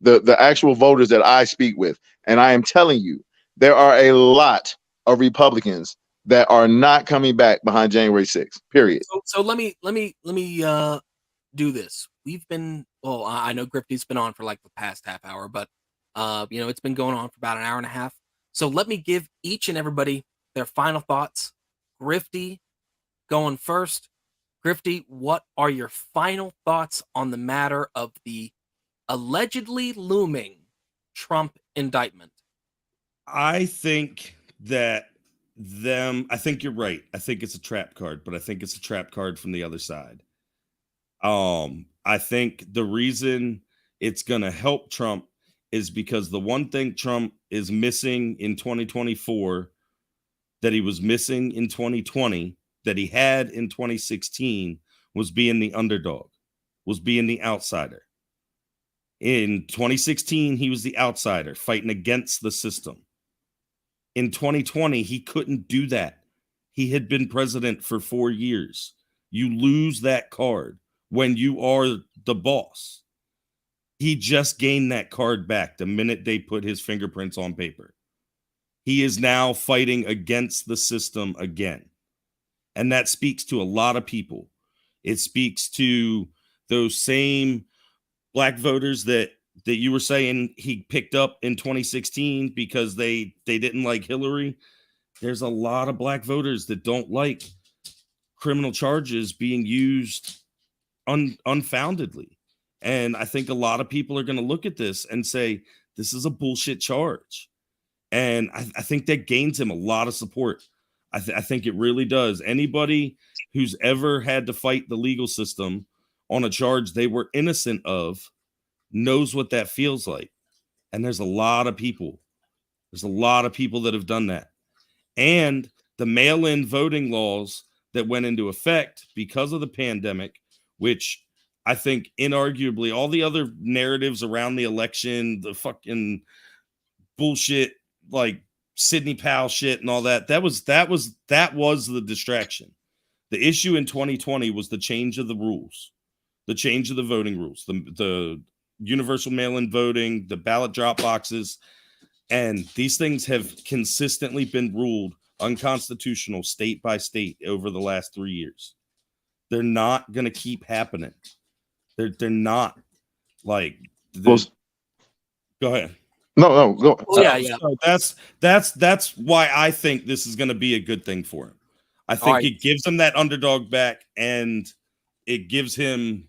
the actual voters that I speak with. And I am telling you, there are a lot of Republicans that are not coming back behind January 6th, period. So let me do this. I know Grifty's been on for like the past half hour, but it's been going on for about an hour and a half. So let me give each and everybody their final thoughts. Grifty, going first. Grifty, what are your final thoughts on the matter of the allegedly looming Trump indictment? I think that I think you're right. I think it's a trap card, but I think it's a trap card from the other side. I think the reason it's going to help Trump is because the one thing Trump is missing in 2024 that he was missing in 2020, that he had in 2016, was being the underdog, was being the outsider. In 2016, he was the outsider fighting against the system. In 2020, he couldn't do that. He had been president for 4 years. You lose that card when you are the boss. He just gained that card back the minute they put his fingerprints on paper. He is now fighting against the system again. And that speaks to a lot of people. It speaks to those same black voters that you were saying he picked up in 2016 because they didn't like Hillary. There's a lot of black voters that don't like criminal charges being used unfoundedly. And I think a lot of people are going to look at this and say, this is a bullshit charge. And I think that gains him a lot of support. I think it really does. Anybody who's ever had to fight the legal system on a charge they were innocent of knows what that feels like. And there's a lot of people. There's a lot of people that have done that. And the mail-in voting laws that went into effect because of the pandemic, which I think inarguably all the other narratives around the election, the fucking bullshit, like Sidney Powell shit and all that was the distraction. The issue in 2020 was the change of the rules, the change of the voting rules, the universal mail-in voting, the ballot drop boxes, and these things have consistently been ruled unconstitutional state by state over the last 3 years. They're not going to keep happening. They're not like. Go ahead. No, go. Oh, yeah. So that's why I think this is going to be a good thing for him. I think it gives him that underdog back, and it gives him.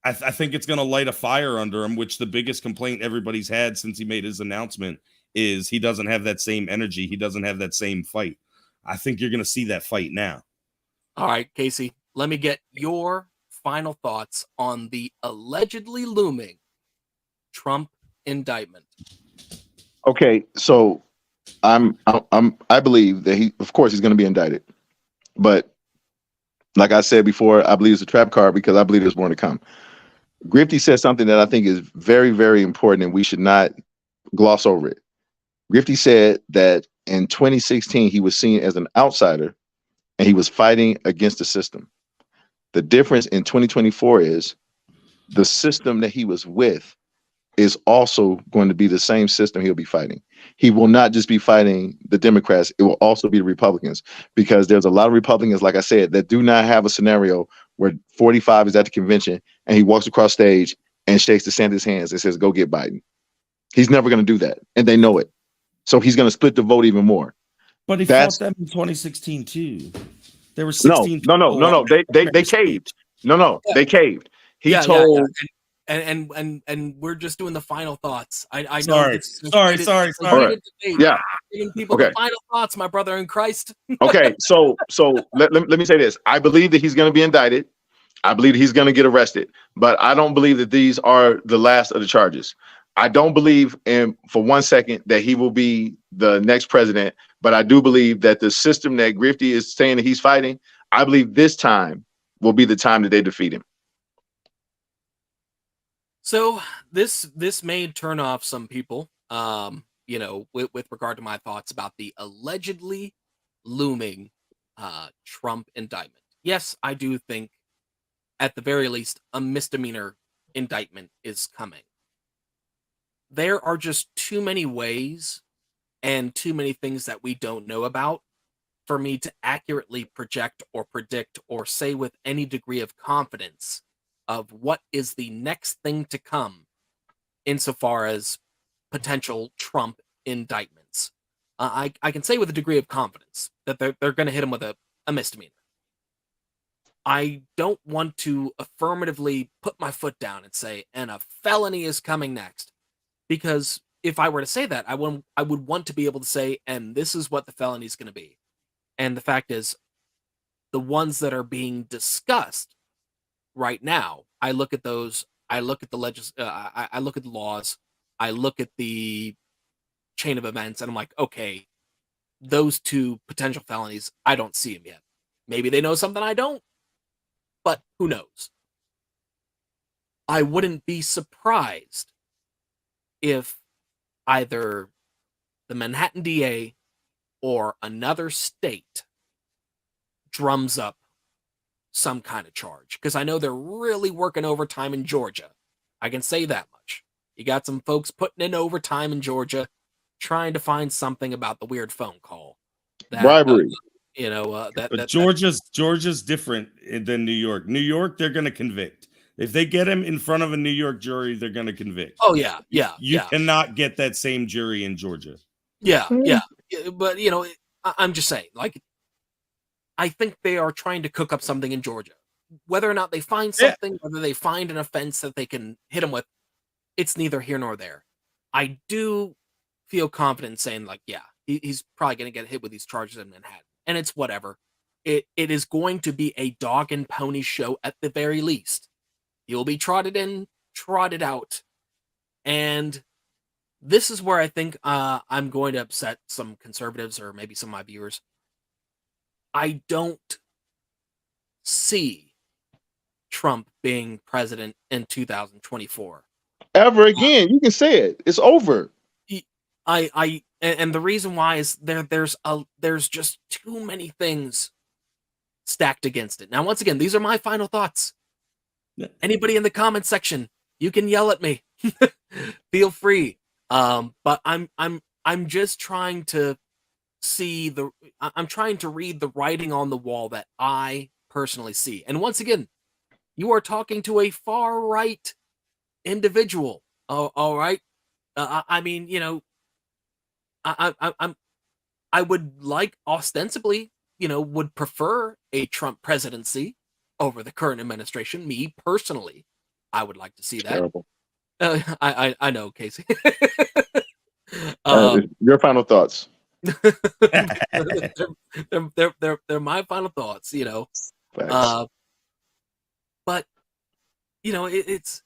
I think it's going to light a fire under him, which the biggest complaint everybody's had since he made his announcement is he doesn't have that same energy. He doesn't have that same fight. I think you're going to see that fight now. All right, Casey, let me get your final thoughts on the allegedly looming Trump indictment. Okay, so I believe that of course he's going to be indicted, but like I said before, I believe it's a trap card because I believe there's more to come. Grifty said something that I think is very, very important, and we should not gloss over it. Grifty said that in 2016 he was seen as an outsider, and he was fighting against the system. The difference in 2024 is the system that he was with is also going to be the same system he'll be fighting. He will not just be fighting the Democrats, it will also be the Republicans, because there's a lot of Republicans, like I said, that do not have a scenario where 45 is at the convention and he walks across stage and shakes DeSantis' hands and says, go get Biden. He's never going to do that, and they know it. So he's going to split the vote even more. But he fought them in 2016 too. There were 16. No. They caved. They caved. He told. Yeah. And we're just doing the final thoughts. I know. Sorry. Right. Yeah. Giving people Okay. the final thoughts, my brother in Christ. Okay. So let me say this. I believe that he's going to be indicted. I believe that he's going to get arrested, but I don't believe that these are the last of the charges. I don't believe for 1 second that he will be the next president, but I do believe that the system that Grifty is saying that he's fighting, I believe this time will be the time that they defeat him. So this may turn off some people, with regard to my thoughts about the allegedly looming Trump indictment. Yes, I do think at the very least a misdemeanor indictment is coming. There are just too many ways and too many things that we don't know about for me to accurately project or predict or say with any degree of confidence of what is the next thing to come insofar as potential Trump indictments. I can say with a degree of confidence that they're going to hit him with a misdemeanor. I don't want to affirmatively put my foot down and say, and a felony is coming next. Because if I were to say that, I would want to be able to say, and this is what the felony is going to be. And the fact is, the ones that are being discussed right now, I look at those, I look at the I look at the laws, I look at the chain of events, and I'm like, okay, those two potential felonies, I don't see them yet. Maybe they know something I don't, but who knows? I wouldn't be surprised if either the Manhattan DA or another state drums up some kind of charge, because I know they're really working overtime in Georgia. I can say that much. You got some folks putting in overtime in Georgia, trying to find something about the weird phone call. Bribery. Georgia's different than New York. New York, they're going to convict. If they get him in front of a New York jury, they're going to convict. Oh, yeah. You cannot get that same jury in Georgia. Yeah. But, I'm just saying, like, I think they are trying to cook up something in Georgia. Whether or not they find something, whether they find an offense that they can hit him with, it's neither here nor there. I do feel confident saying, like, yeah, he's probably going to get hit with these charges in Manhattan. And it's whatever. It is going to be a dog and pony show at the very least. He'll be trotted in, trotted out. And this is where I think I'm going to upset some conservatives or maybe some of my viewers. I don't see Trump being president in 2024. Ever again. You can say it. It's over. And the reason why is there's just too many things stacked against it. Now, once again, these are my final thoughts. Yeah. Anybody in the comment section, you can yell at me. Feel free. But I'm just trying to see I'm trying to read the writing on the wall that I personally see. And once again, you are talking to a far right individual. Oh, all right. I mean, you know, I would like ostensibly, you know, would prefer a Trump presidency over the current administration. Me personally, I would like to see that. Terrible. I know, Casey. Your final thoughts. they're my final thoughts, you know. Facts. But you know, it's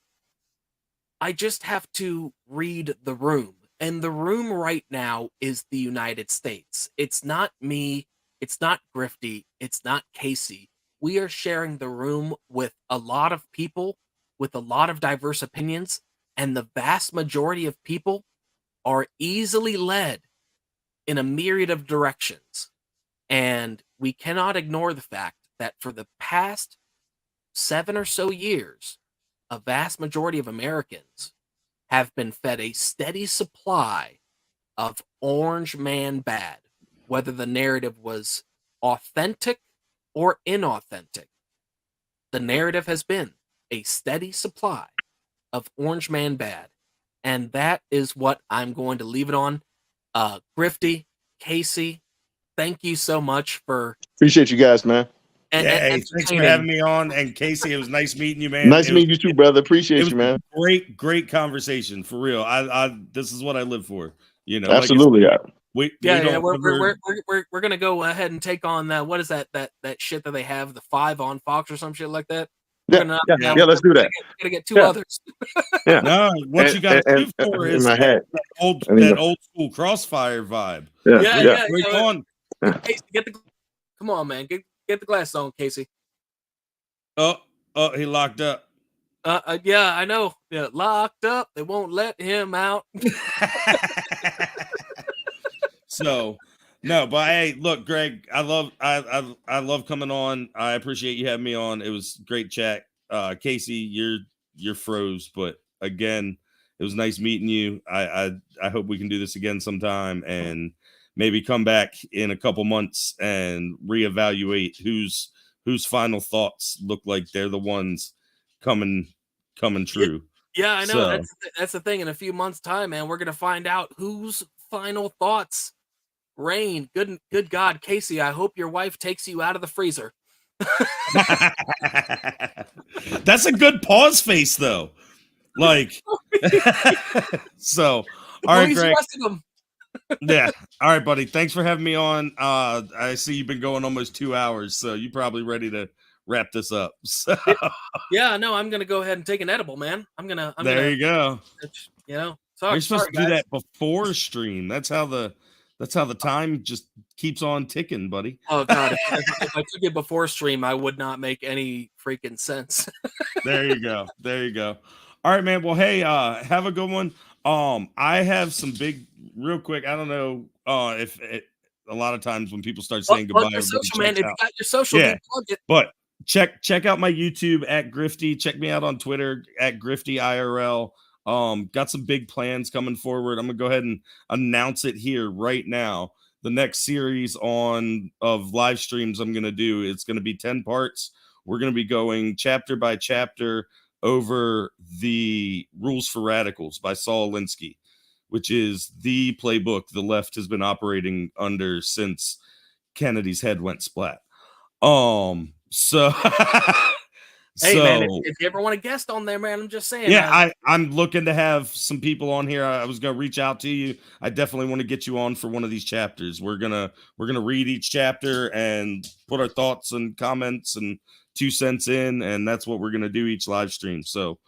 I just have to read the room. And the room right now is the United States. It's not me, it's not Grifty, it's not Casey. We are sharing the room with a lot of people with a lot of diverse opinions, and the vast majority of people are easily led in a myriad of directions. And we cannot ignore the fact that for the past 7 or so years, a vast majority of Americans have been fed a steady supply of orange man bad, whether the narrative was authentic or inauthentic. The narrative has been a steady supply of orange man bad. And that is what I'm going to leave it on. Grifty, Casey, thank you so much for... Appreciate you guys, man. Thanks for having me on. And Casey, it was nice meeting you, man. Nice meeting you too, brother. Appreciate you, man. Great conversation for real. This is what I live for. You know, absolutely. We're gonna go ahead and take on that. What is that shit that they have, the 5 on Fox or some shit like that? Yeah, let's do that. We're gonna get 2 others. Yeah. No, what you got to do for is that old school Crossfire vibe. Yeah. On. Casey, come on, man. Get the glasses on, Casey. Oh, he locked up. Yeah, I know. Yeah, locked up. They won't let him out. So, no, but hey, look, Greg, I love coming on. I appreciate you having me on. It was great chat. Casey, you're froze, but again, it was nice meeting you. I hope we can do this again sometime and maybe come back in a couple months and reevaluate whose final thoughts look like they're the ones coming true. Yeah, I know. So, that's the thing. In a few months' time, man, we're gonna find out whose final thoughts reign. Good God, Casey, I hope your wife takes you out of the freezer. That's a good pause face, though. Like, so all right, Greg. Yeah. All right, buddy. Thanks for having me on. I see you've been going almost 2 hours, so you're probably ready to wrap this up. So yeah, no, I'm gonna go ahead and take an edible, man. There you go. You know, sorry, you're supposed to do that before stream. That's how the time just keeps on ticking, buddy. Oh God, if I took it before stream, I would not make any freaking sense. There you go. All right, man. Well, hey, have a good one. I have some big, real quick. I don't know if a lot of times when people start saying goodbye, your social, man. If you got your social, plug it. But check out my YouTube at Grifty. Check me out on Twitter at Grifty IRL. Got some big plans coming forward. I'm gonna go ahead and announce it here right now. The next series of live streams I'm gonna do, it's gonna be 10 parts. We're gonna be going chapter by chapter over the Rules for Radicals by Saul Alinsky, which is the playbook the left has been operating under since Kennedy's head went splat. So hey, man, if you ever want a guest on there, man, I'm just saying. Yeah, I'm looking to have some people on here. I was gonna reach out to you. I definitely want to get you on for one of these chapters. We're gonna read each chapter and put our thoughts and comments and 2 cents in, and that's what we're gonna do each live stream. So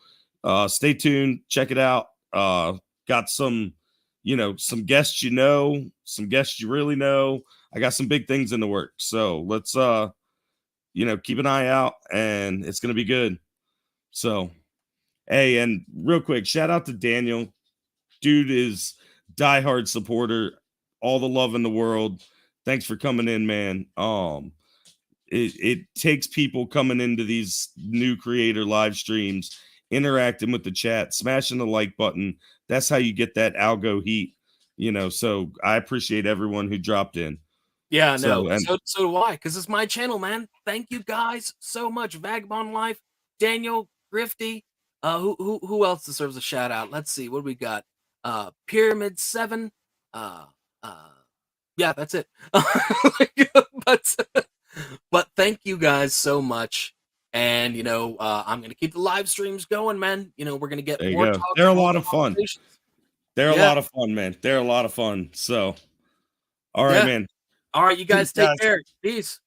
stay tuned, check it out. Got some guests, some guests you really know. I got some big things in the works. So let's keep an eye out, and it's gonna be good. So, hey, and real quick, shout out to Daniel. Dude is diehard supporter. All the love in the world. Thanks for coming in, man. It takes people coming into these new creator live streams, interacting with the chat, smashing the like button. That's how you get that algo heat, So I appreciate everyone who dropped in. Yeah, so do I, because it's my channel, man. Thank you guys so much. Vagabond Life, Daniel, Grifty. Who else deserves a shout out? Let's see, what do we got? Pyramid 7. Yeah, that's it. But thank you guys so much. And I'm gonna keep the live streams going, man. We're gonna get there you more. Go. They're a lot of fun. They're a lot of fun, man. They're a lot of fun. So, all right, man. All right, you guys take care. Peace.